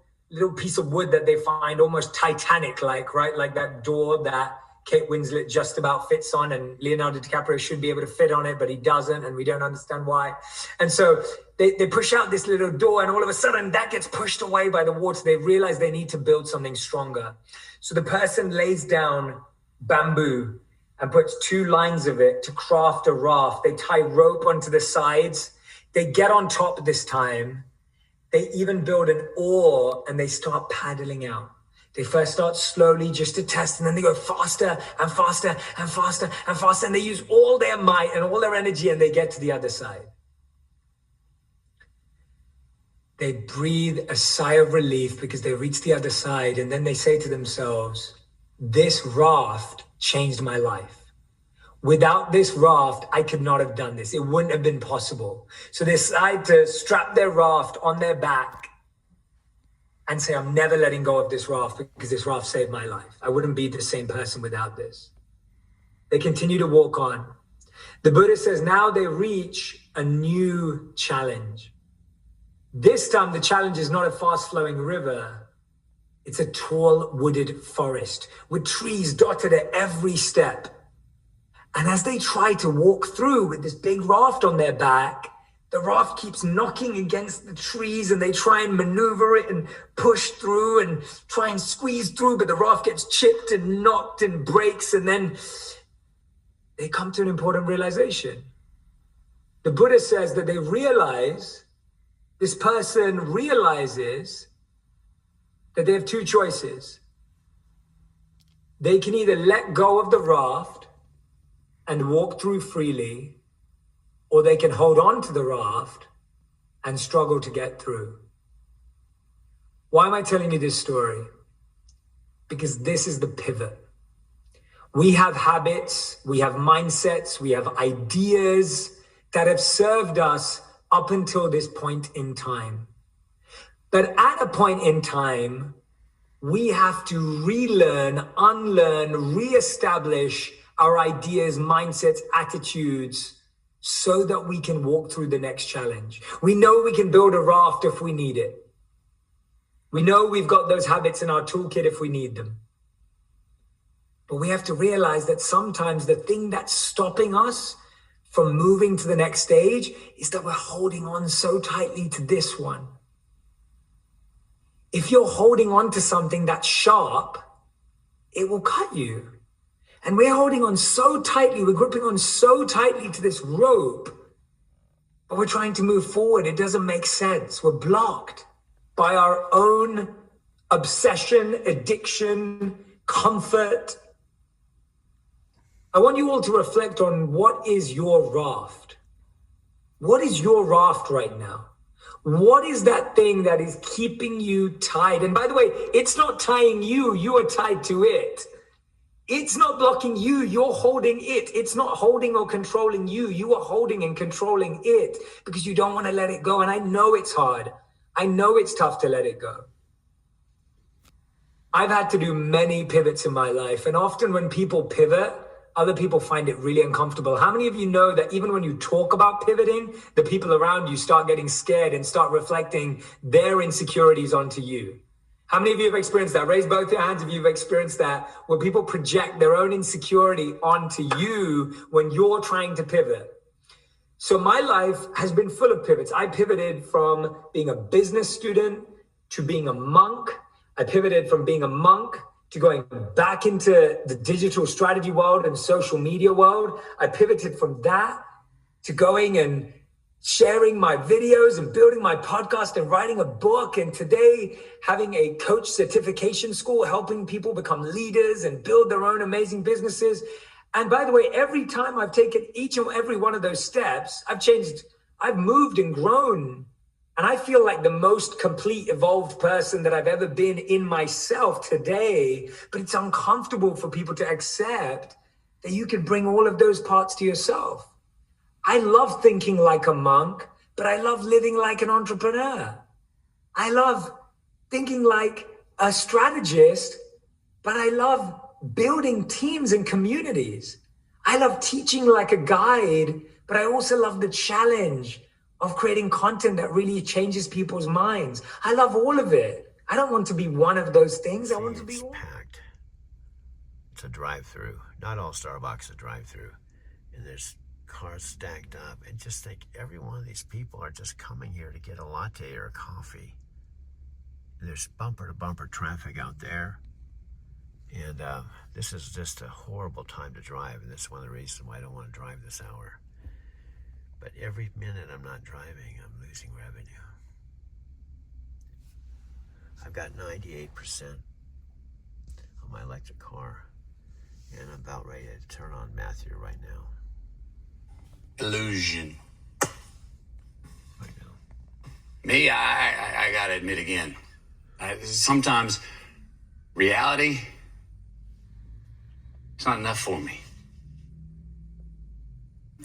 piece of wood that they find almost Titanic-like, right? Like that door that Kate Winslet just about fits on, and Leonardo DiCaprio should be able to fit on it, but he doesn't, and we don't understand why. And so they push out this little door, and all of a sudden that gets pushed away by the water. They realize they need to build something stronger. So the person lays down bamboo and puts 2 lines of it to craft a raft. They tie rope onto the sides. They get on top this time. They even build an oar, and they start paddling out. They first start slowly just to test, and then they go faster and faster and faster and faster. And they use all their might and all their energy, and they get to the other side. They breathe a sigh of relief because they reach the other side. And then they say to themselves, this raft changed my life. Without this raft, I could not have done this. It wouldn't have been possible. So they decide to strap their raft on their back and say, I'm never letting go of this raft because this raft saved my life. I wouldn't be the same person without this. They continue to walk on. The Buddha says now they reach a new challenge. This time the challenge is not a fast-flowing river. It's a tall wooded forest with trees dotted at every step. And as they try to walk through with this big raft on their back, the raft keeps knocking against the trees and they try and maneuver it and push through and try and squeeze through, but the raft gets chipped and knocked and breaks, and then they come to an important realization. The Buddha says that this person realizes that they have two choices. They can either let go of the raft and walk through freely, or they can hold on to the raft and struggle to get through. Why am I telling you this story? Because this is the pivot. We have habits, we have mindsets, we have ideas that have served us up until this point in time. But at a point in time, we have to relearn, unlearn, reestablish our ideas, mindsets, attitudes, so that we can walk through the next challenge. We know we can build a raft if we need it. We know we've got those habits in our toolkit if we need them. But we have to realize that sometimes the thing that's stopping us from moving to the next stage is that we're holding on so tightly to this one. If you're holding on to something that's sharp, it will cut you. And we're holding on so tightly, we're gripping on so tightly to this rope, but we're trying to move forward. It doesn't make sense. We're blocked by our own obsession, addiction, comfort. I want you all to reflect on what is your raft. What is your raft right now? What is that thing that is keeping you tied? And by the way, it's not tying you, you are tied to it. It's not blocking you, you're holding it. It's not holding or controlling you, you are holding and controlling it because you don't want to let it go. And I know it's hard. I know it's tough to let it go. I've had to do many pivots in my life. And often when people pivot, other people find it really uncomfortable. How many of you know that even when you talk about pivoting, the people around you start getting scared and start reflecting their insecurities onto you? How many of you have experienced that? Raise both your hands if you've experienced that, where people project their own insecurity onto you when you're trying to pivot. So my life has been full of pivots. I pivoted from being a business student to being a monk. I pivoted from being a monk to going back into the digital strategy world and social media world. I pivoted from that to going and sharing my videos and building my podcast and writing a book. And today, having a coach certification school, helping people become leaders and build their own amazing businesses. And by the way, every time I've taken each and every one of those steps, I've changed, I've moved and grown. And I feel like the most complete, evolved person that I've ever been in myself today. But it's uncomfortable for people to accept that you can bring all of those parts to yourself. I love thinking like a monk, but I love living like an entrepreneur. I love thinking like a strategist, but I love building teams and communities. I love teaching like a guide, but I also love the challenge of creating content that really changes people's minds. I love all of it. I don't want to be one of those things. I want to be all. Packed. It's a drive-through. Not all Starbucks are drive-through. And there's cars stacked up, and just think every one of these people are just coming here to get a latte or a coffee. And there's bumper-to-bumper traffic out there. And this is just a horrible time to drive, and that's one of the reasons why I don't want to drive this hour. But every minute I'm not driving, I'm losing revenue. I've got 98% on my electric car, and I'm about ready to turn on Matthew right now. Illusion. Me, I gotta admit again, sometimes reality, it's not enough for me.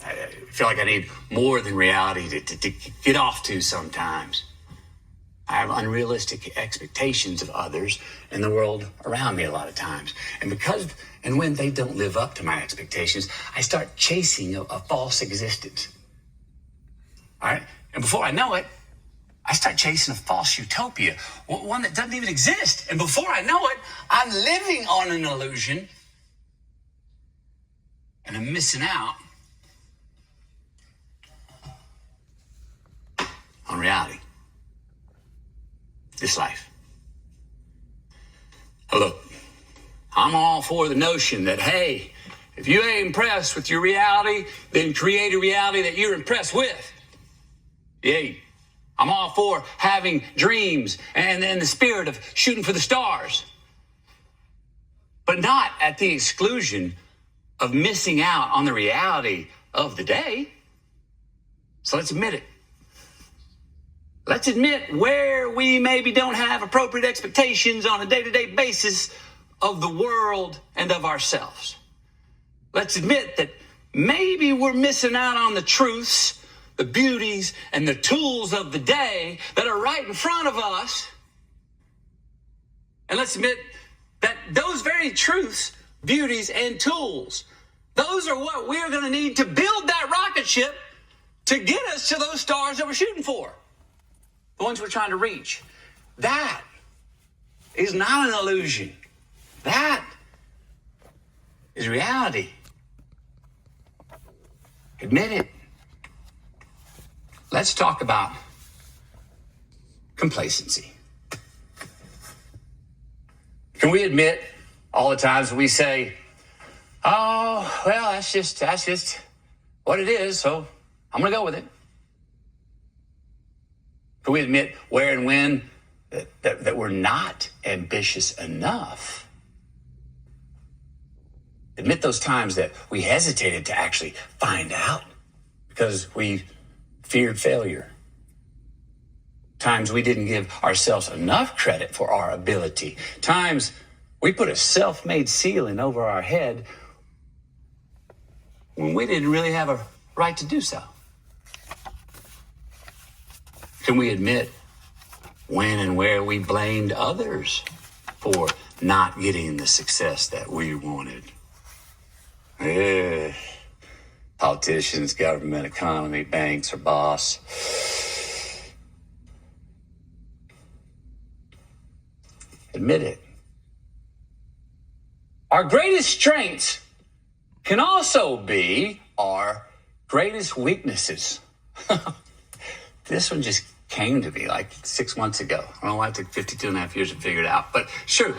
I feel like I need more than reality to get off to sometimes. I have unrealistic expectations of others and the world around me a lot of times. And when they don't live up to my expectations, I start chasing a false existence. All right? And before I know it, I start chasing a false utopia, one that doesn't even exist. And before I know it, I'm living on an illusion and I'm missing out on reality. This life. Oh, look, I'm all for the notion that, hey, if you ain't impressed with your reality, then create a reality that you're impressed with. Yay. I'm all for having dreams and the spirit of shooting for the stars. But not at the exclusion of missing out on the reality of the day. So let's admit it. Let's admit where we maybe don't have appropriate expectations on a day-to-day basis of the world and of ourselves. Let's admit that maybe we're missing out on the truths, the beauties, and the tools of the day that are right in front of us. And let's admit that those very truths, beauties, and tools, those are what we're going to need to build that rocket ship to get us to those stars that we're shooting for. The ones we're trying to reach. That is not an illusion. That is reality. Admit it. Let's talk about complacency. Can we admit all the times we say, oh, well, that's just what it is, so I'm going to go with it? Can we admit where and when that we're not ambitious enough? Admit those times that we hesitated to actually find out because we feared failure. Times we didn't give ourselves enough credit for our ability. Times we put a self-made ceiling over our head when we didn't really have a right to do so. Can we admit when and where we blamed others for not getting the success that we wanted? Politicians, government, economy, banks, or boss. Admit it. Our greatest strengths can also be our greatest weaknesses. This one just came to me like 6 months ago. I don't know why it took 52 and a half years to figure it out, but sure.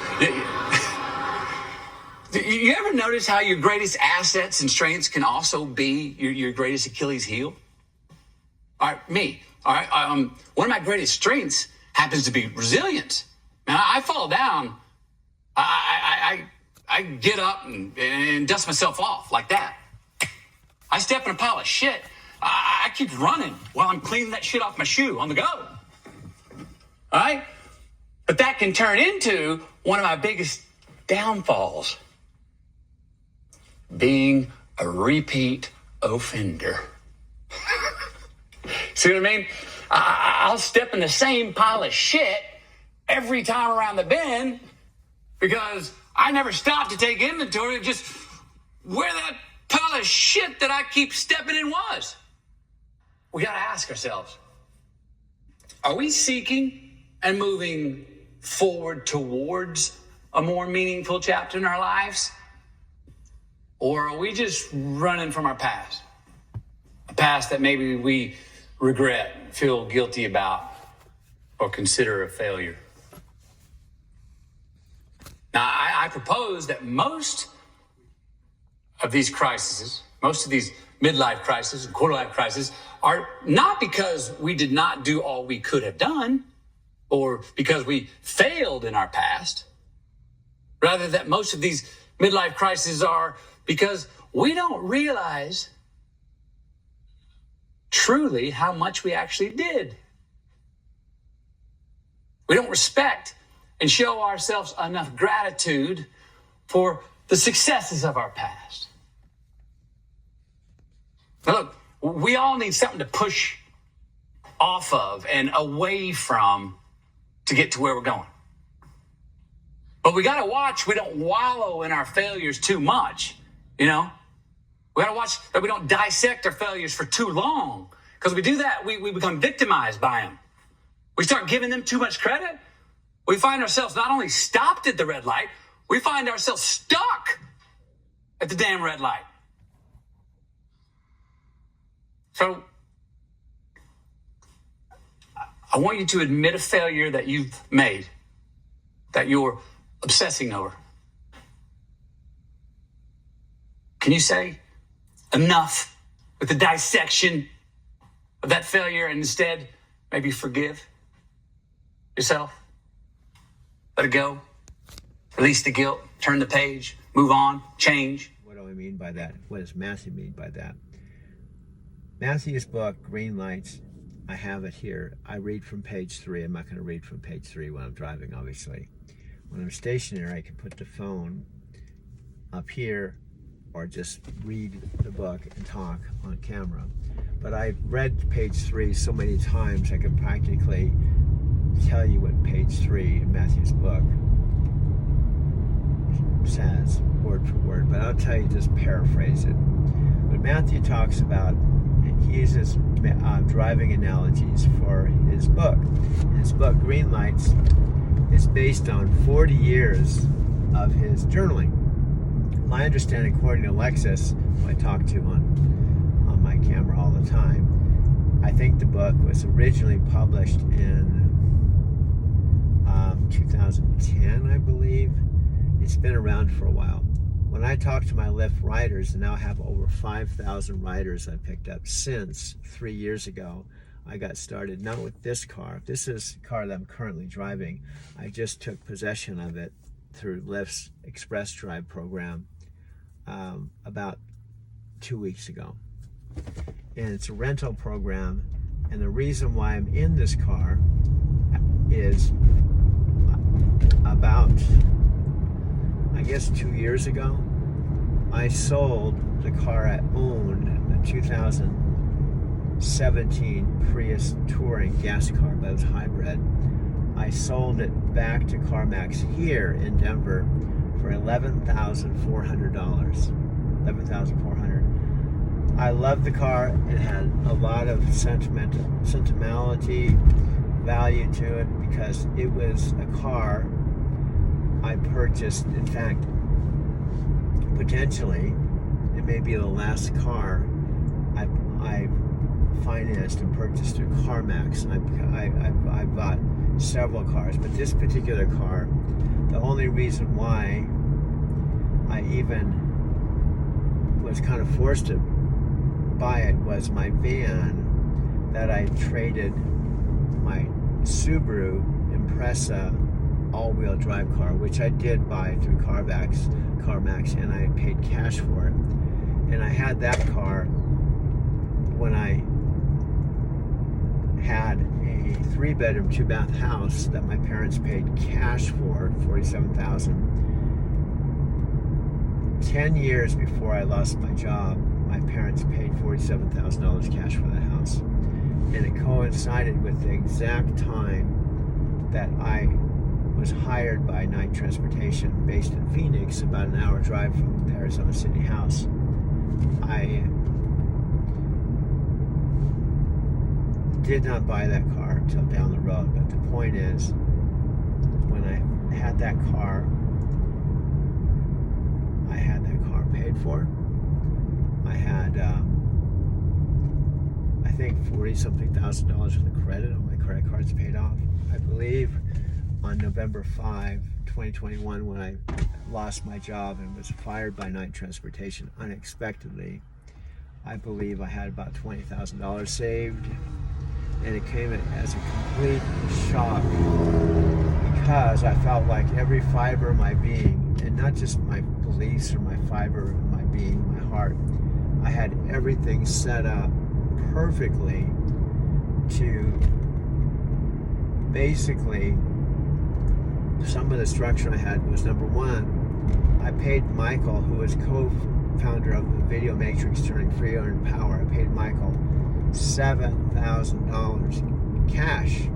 You ever notice how your greatest assets and strengths can also be your greatest Achilles heel? All right, me. All right, one of my greatest strengths happens to be resilience. Man, I fall down, I get up and dust myself off like that. I step in a pile of shit. I keep running while I'm cleaning that shit off my shoe on the go. All right? But that can turn into one of my biggest downfalls. Being a repeat offender. See what I mean? I'll step in the same pile of shit every time around the bend because I never stopped to take inventory of just where that pile of shit that I keep stepping in was. We got to ask ourselves, are we seeking and moving forward towards a more meaningful chapter in our lives? Or are we just running from our past? A past that maybe we regret, feel guilty about, or consider a failure. Now, I propose that most of these crises, most of these midlife crises and quarter-life crises are not because we did not do all we could have done or because we failed in our past. Rather, that most of these midlife crises are because we don't realize truly how much we actually did. We don't respect and show ourselves enough gratitude for the successes of our past. Now look, we all need something to push off of and away from to get to where we're going. But we got to watch we don't wallow in our failures too much, you know? We got to watch that we don't dissect our failures for too long. Because we do that, we become victimized by them. We start giving them too much credit. We find ourselves not only stopped at the red light, we find ourselves stuck at the damn red light. So, I want you to admit a failure that you've made, that you're obsessing over. Can you say enough with the dissection of that failure and instead maybe forgive yourself? Let it go. Release the guilt. Turn the page. Move on. Change. What do I mean by that? What does Matthew mean by that? Matthew's book, Green Lights, I have it here. I read from page 3. I'm not going to read from page 3 when I'm driving, obviously. When I'm stationary, I can put the phone up here or just read the book and talk on camera. But I've read page 3 so many times, I can practically tell you what page 3 in Matthew's book says, word for word. But I'll tell you, just paraphrase it. When Matthew talks about, he uses driving analogies for his book. His book, Green Lights, is based on 40 years of his journaling. My understanding, according to Alexis, who I talk to on my camera all the time, I think the book was originally published in 2010, I believe. It's been around for a while. When I talk to my Lyft riders, and now have over 5,000 riders I've picked up since 3 years ago, I got started, not with this car. This is a car that I'm currently driving. I just took possession of it through Lyft's Express Drive program about 2 weeks ago. And it's a rental program. And the reason why I'm in this car is about, I guess 2 years ago, I sold the car I owned, the 2017 Prius Touring gas car, but it was hybrid. I sold it back to CarMax here in Denver for $11,400. $11,400. I love the car. It had a lot of sentimentality value to it because it was a car I purchased. In fact, potentially, it may be the last car I financed and purchased through CarMax. I bought several cars, but this particular car, the only reason why I even was kind of forced to buy it was my van that I traded my Subaru Impreza all-wheel drive car, which I did buy through CarMax, and I paid cash for it. And I had that car when I had a 3-bedroom, 2-bath house that my parents paid cash for, $47,000. 10 years before I lost my job, my parents paid $47,000 cash for that house. And it coincided with the exact time that I was hired by Night Transportation based in Phoenix, about an hour drive from the Arizona City house. I did not buy that car until down the road, but the point is, when I had that car paid for. I had, I think $40-something thousand worth of credit on my credit cards paid off. I believe on November 5, 2021, when I lost my job and was fired by Night Transportation unexpectedly, I believe I had about $20,000 saved, and it came as a complete shock because I felt like every fiber of my being, and not just my beliefs or my fiber of my being, my heart, I had everything set up perfectly to basically, some of the structure I had was, number one, I paid Michael, who was founder of the Video Matrix Turning Free Earned Power. I paid Michael $7,000 cash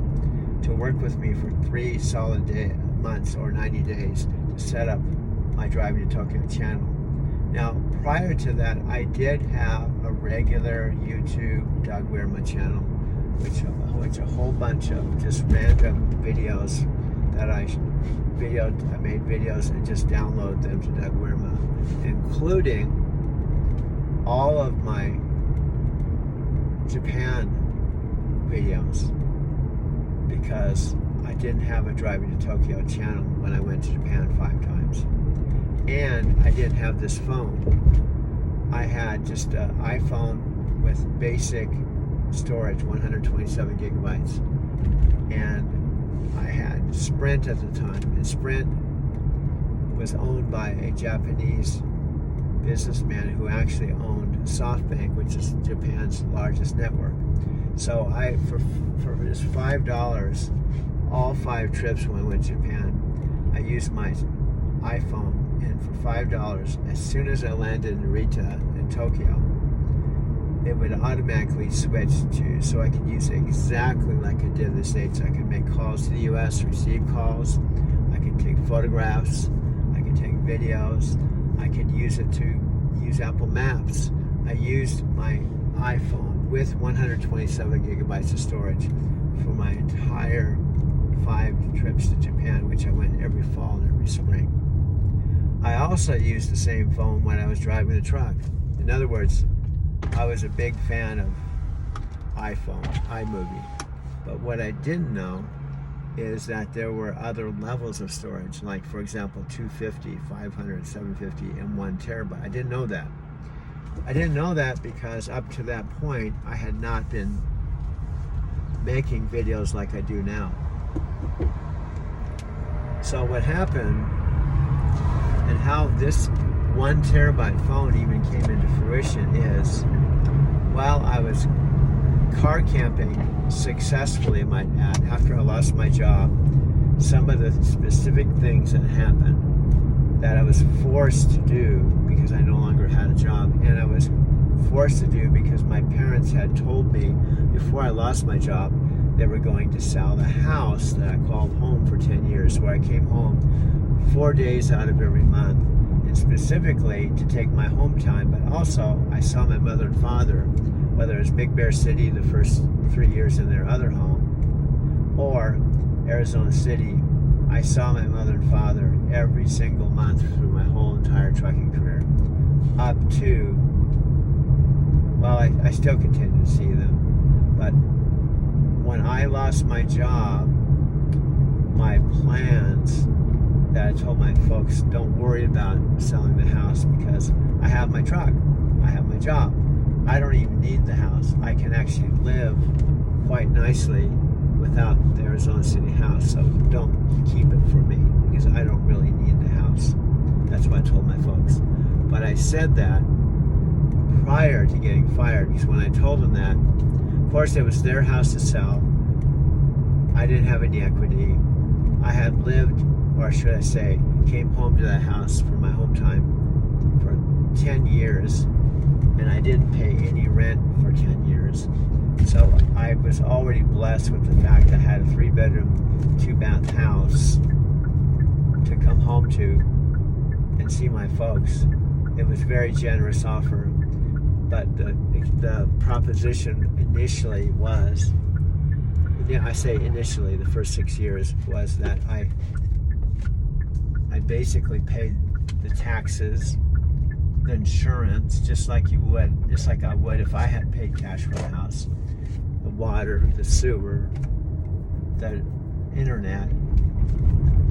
to work with me for 3 solid months or 90 days to set up my Driving to Tokyo channel. Now, prior to that, I did have a regular YouTube Doug Weirma channel, which a whole bunch of just random videos that I made videos and just download them to Doug Weirma, including all of my Japan videos, because I didn't have a Driving to Tokyo channel when I went to Japan 5 times. And I didn't have this phone. I had just an iPhone with basic storage, 127 gigabytes. And I had Sprint at the time. And Sprint was owned by a Japanese businessman who actually owned SoftBank, which is Japan's largest network. So for just $5, all 5 trips when I went to Japan, I used my iPhone, and for $5, as soon as I landed in Narita in Tokyo, it would automatically switch to, so I could use it exactly like I did in the States. I could make calls to the US, receive calls, I could take photographs, I could take videos, I could use it to use Apple Maps. I used my iPhone with 127 gigabytes of storage for my entire 5 trips to Japan, which I went every fall and every spring. I also used the same phone when I was driving the truck. In other words, I was a big fan of iPhone, iMovie. But what I didn't know is that there were other levels of storage, like, for example, 250, 500, 750, and 1 terabyte. I didn't know that. I didn't know that because up to that point, I had not been making videos like I do now. So what happened, and how this 1 terabyte phone even came into fruition, is while I was car camping successfully, I might add, after I lost my job, some of the specific things that happened that I was forced to do because I no longer had a job, and I was forced to do because my parents had told me before I lost my job they were going to sell the house that I called home for 10 years, where I came home 4 days out of every month, and specifically to take my home time, but also I saw my mother and father, whether it was Big Bear City the first 3 years in their other home, or Arizona City. I saw my mother and father every single month through my whole entire trucking career, up to, well, I still continue to see them, but when I lost my job, my plans that I told my folks, don't worry about selling the house because I have my truck, I have my job, I don't even need the house. I can actually live quite nicely without the Arizona City house, so don't keep it for me because I don't really need the house. That's what I told my folks. But I said that prior to getting fired, because when I told them that, of course it was their house to sell. I didn't have any equity. I had lived, or should I say, came home to that house for my home time for 10 years, and I didn't pay any rent for 10 years. So I was already blessed with the fact that I had a 3-bedroom, 2-bath house to come home to and see my folks. It was a very generous offer, but the proposition initially was, I say initially, the first 6 years, was that I basically paid the taxes, the insurance, just like I would if I had paid cash for the house, the water, the sewer, the internet,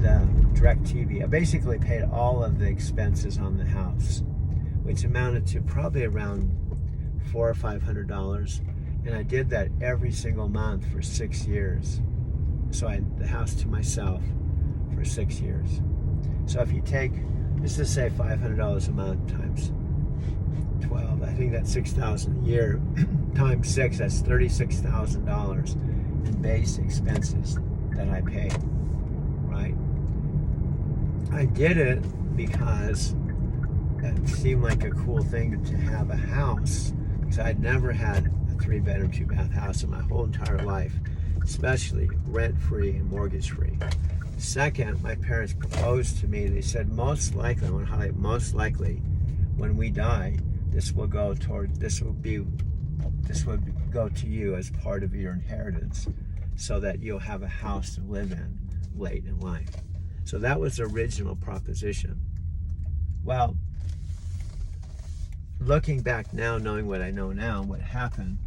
the DirecTV. I basically paid all of the expenses on the house, which amounted to probably around $400 or $500, and I did that every single month for 6 years. So I had the house to myself for 6 years. So if you take, let's just say $500 a month times 12, I think that's $6,000 a year, times 6, that's $36,000 in base expenses that I paid, right? I did it because it seemed like a cool thing to have a house, because I'd never had a 3-bedroom, 2-bath house in my whole entire life, especially rent-free and mortgage-free. Second, my parents proposed to me. They said, most likely, I want to highlight, most likely, when we die, this will go to you as part of your inheritance, so that you'll have a house to live in late in life. So that was the original proposition. Well, looking back now, knowing what I know now, what happened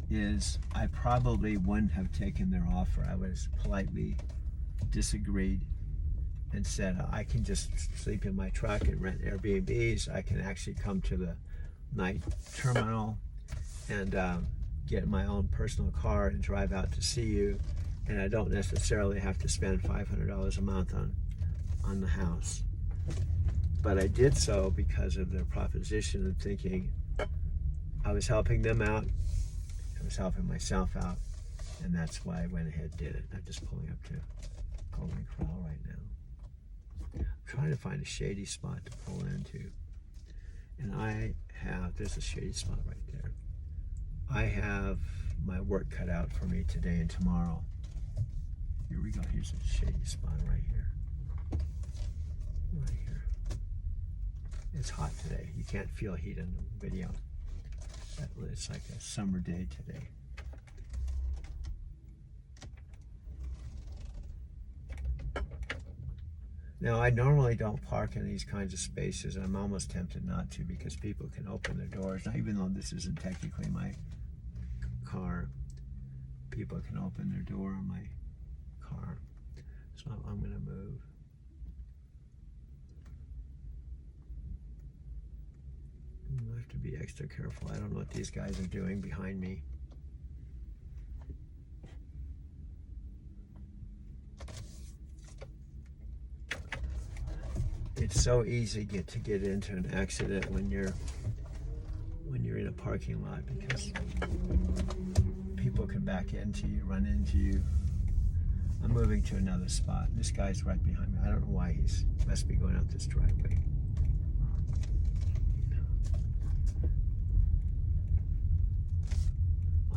is I probably wouldn't have taken their offer. I was politely disagreed and said, I can just sleep in my truck and rent Airbnbs. I can actually come to the night terminal and get my own personal car and drive out to see you. And I don't necessarily have to spend $500 a month on the house. But I did so because of their proposition and thinking I was helping them out, I was helping myself out, and that's why I went ahead and did it. I'm just pulling up to Golden Corral right now. I'm trying to find a shady spot to pull into. And there's a shady spot right there. I have my work cut out for me today and tomorrow. Here we go, here's a shady spot right here. Right here. It's hot today. You can't feel heat in the video. It's like a summer day today. Now, I normally don't park in these kinds of spaces, and I'm almost tempted not to, because people can open their doors. Now, even though this isn't technically my car, people can open their door on my car. So I'm going to move. I have to be extra careful. I don't know what these guys are doing behind me. It's so easy to get into an accident when you're in a parking lot, because people can back into you, run into you. I'm moving to another spot. This guy's right behind me. I don't know why must be going out this driveway.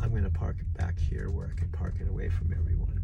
I'm going to park it back here where I can park it away from everyone.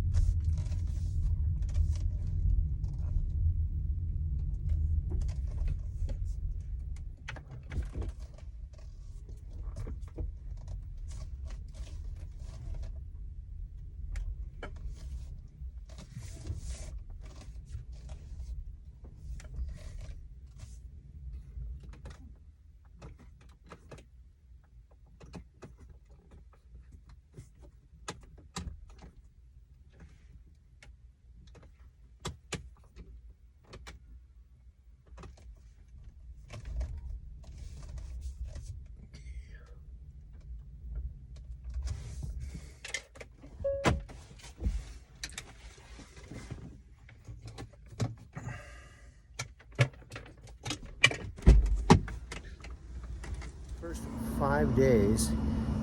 First 5 days,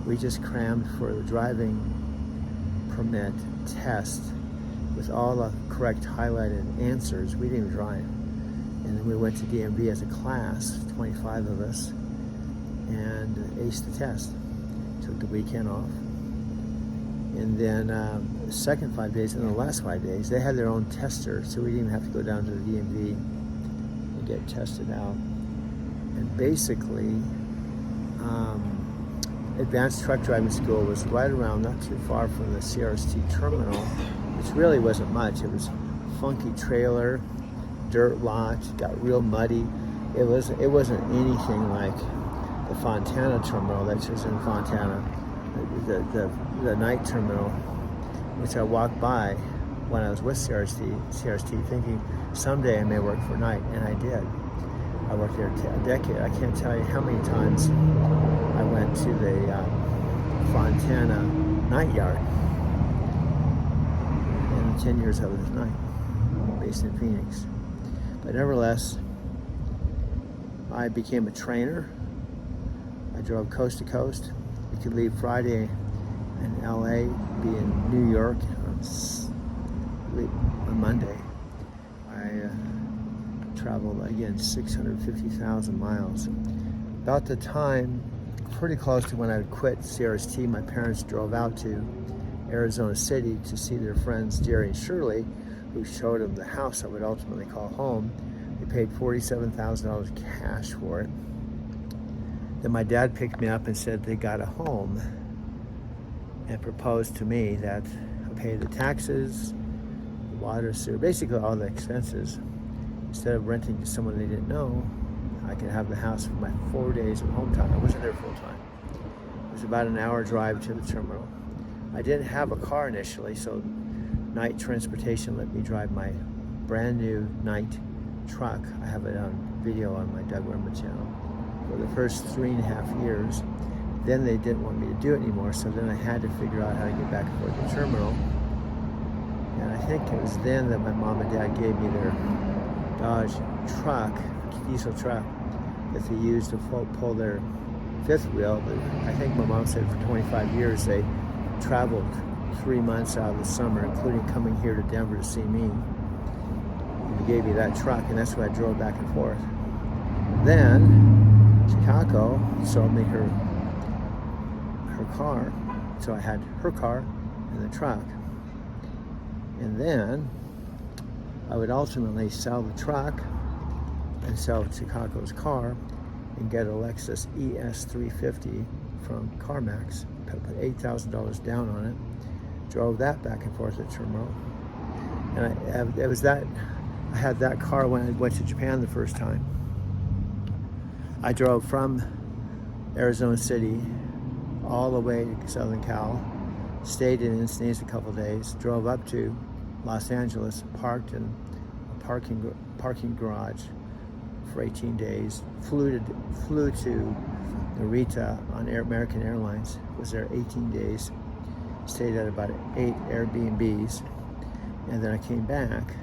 we just crammed for the driving permit test with all the correct highlighted answers. We didn't even drive. And then we went to DMV as a class, 25 of us, and aced the test. Took the weekend off. And then the second 5 days and the last 5 days, they had their own tester, so we didn't even have to go down to the DMV and get tested out. And basically, advanced truck driving school was right around, not too far from the CRST terminal, which really wasn't much. It was funky trailer, dirt lot, got real muddy. It wasn't anything like the Fontana terminal that's just in Fontana, the night terminal, which I walked by when I was with CRST thinking someday I may work for night, and I did. I worked there a decade. I can't tell you how many times I went to the Fontana night yard in the 10 years I was at night, based in Phoenix. But nevertheless, I became a trainer. I drove coast to coast. We could leave Friday in LA, be in New York on Monday. I traveled again 650,000 miles. About the time, pretty close to when I would quit CRST, my parents drove out to Arizona City to see their friends Jerry and Shirley, who showed them the house I would ultimately call home. They paid $47,000 cash for it. Then my dad picked me up and said they got a home and proposed to me that I pay the taxes, the water, sewer, basically all the expenses. Instead of renting to someone they didn't know, I could have the house for my 4 days of home time. I wasn't there full time. It was about an hour drive to the terminal. I didn't have a car initially, so Knight Transportation let me drive my brand new Knight truck. I have it on video on my Doug Werman channel for the first 3.5 years. Then they didn't want me to do it anymore, so then I had to figure out how to get back and forth to the terminal. And I think it was then that my mom and dad gave me their Dodge truck, diesel truck, that they used to pull their fifth wheel. But I think my mom said for 25 years they traveled 3 months out of the summer, including coming here to Denver to see me. They gave me that truck, and that's what I drove back and forth. Then Chicago sold me her car, so I had her car and the truck. And then I would ultimately sell the truck and sell Chicago's car and get a Lexus ES350 from CarMax. Put $8,000 down on it. Drove that back and forth to the terminal. And I had that car when I went to Japan the first time. I drove from Arizona City all the way to Southern Cal, stayed in Encinitas a couple days, drove up to Los Angeles, parked in a parking garage for 18 days, flew to Narita on American Airlines, was there 18 days, stayed at about 8 Airbnbs, and then I came back,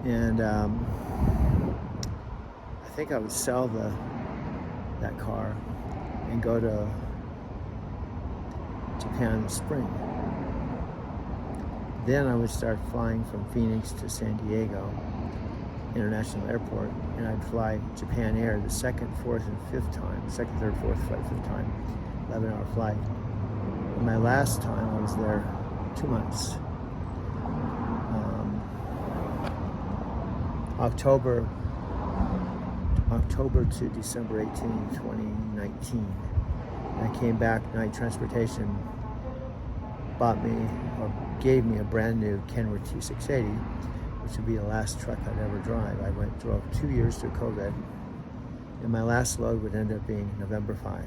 and I think I would sell that car and go to Japan in the spring. Then I would start flying from Phoenix to San Diego International Airport, and I'd fly Japan Air the second, fourth, and fifth time, second, third, fourth, fifth time, 11-hour flight. And my last time I was there 2 months. October to December 18, 2019. And I came back, Knight Transportation gave me a brand new Kenworth T680, which would be the last truck I'd ever drive. I drove 2 years to COVID, and my last load would end up being November 5,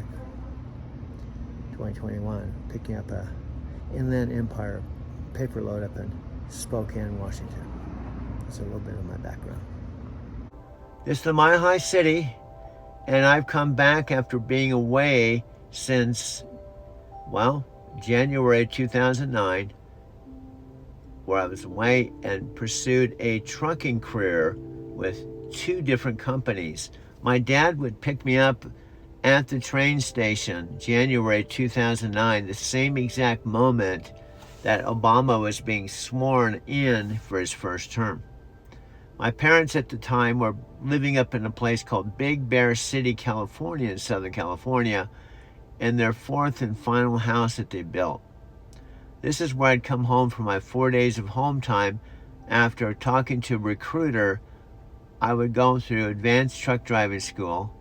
2021, picking up a Inland Empire paper load up in Spokane, Washington. That's a little bit of my background. This is the Mile High City, and I've come back after being away since, well, January 2009, where I was away and pursued a trucking career with 2 different companies. My dad would pick me up at the train station January 2009, the same exact moment that Obama was being sworn in for his first term. My parents at the time were living up in a place called Big Bear City, California, in Southern California, in their 4th and final house that they built. This is where I'd come home for my 4 days of home time. After talking to a recruiter, I would go through advanced truck driving school,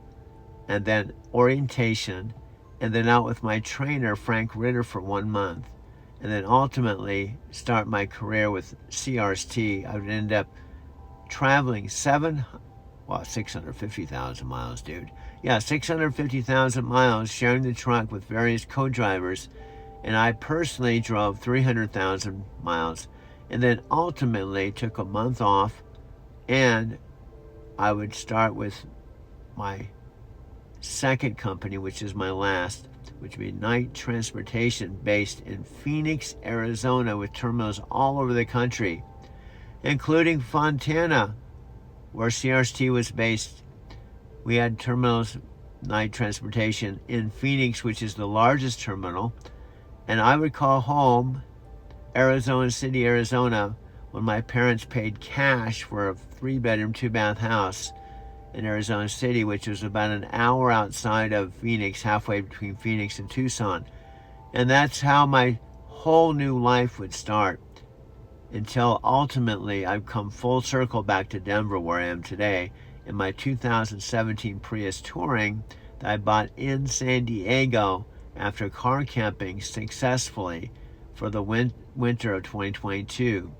and then orientation, and then out with my trainer, Frank Ritter, for 1 month, and then ultimately start my career with CRST. I would end up traveling 650,000 miles, dude. Yeah, 650,000 miles, sharing the truck with various co-drivers, and I personally drove 300,000 miles, and then ultimately took a month off, and I would start with my second company, which is my last, which would be Knight Transportation, based in Phoenix, Arizona, with terminals all over the country, including Fontana, where CRST was based. We had terminals, Knight Transportation, in Phoenix, which is the largest terminal, and I would call home Arizona City, Arizona, when my parents paid cash for a 3-bedroom, 2-bath house in Arizona City, which was about an hour outside of Phoenix, halfway between Phoenix and Tucson. And that's how my whole new life would start, until ultimately I've come full circle back to Denver, where I am today, in my 2017 Prius Touring that I bought in San Diego after car camping successfully for the winter of 2022.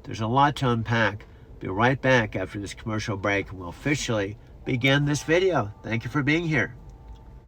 There's a lot to unpack. Be right back after this commercial break, and we'll officially begin this video. Thank you for being here.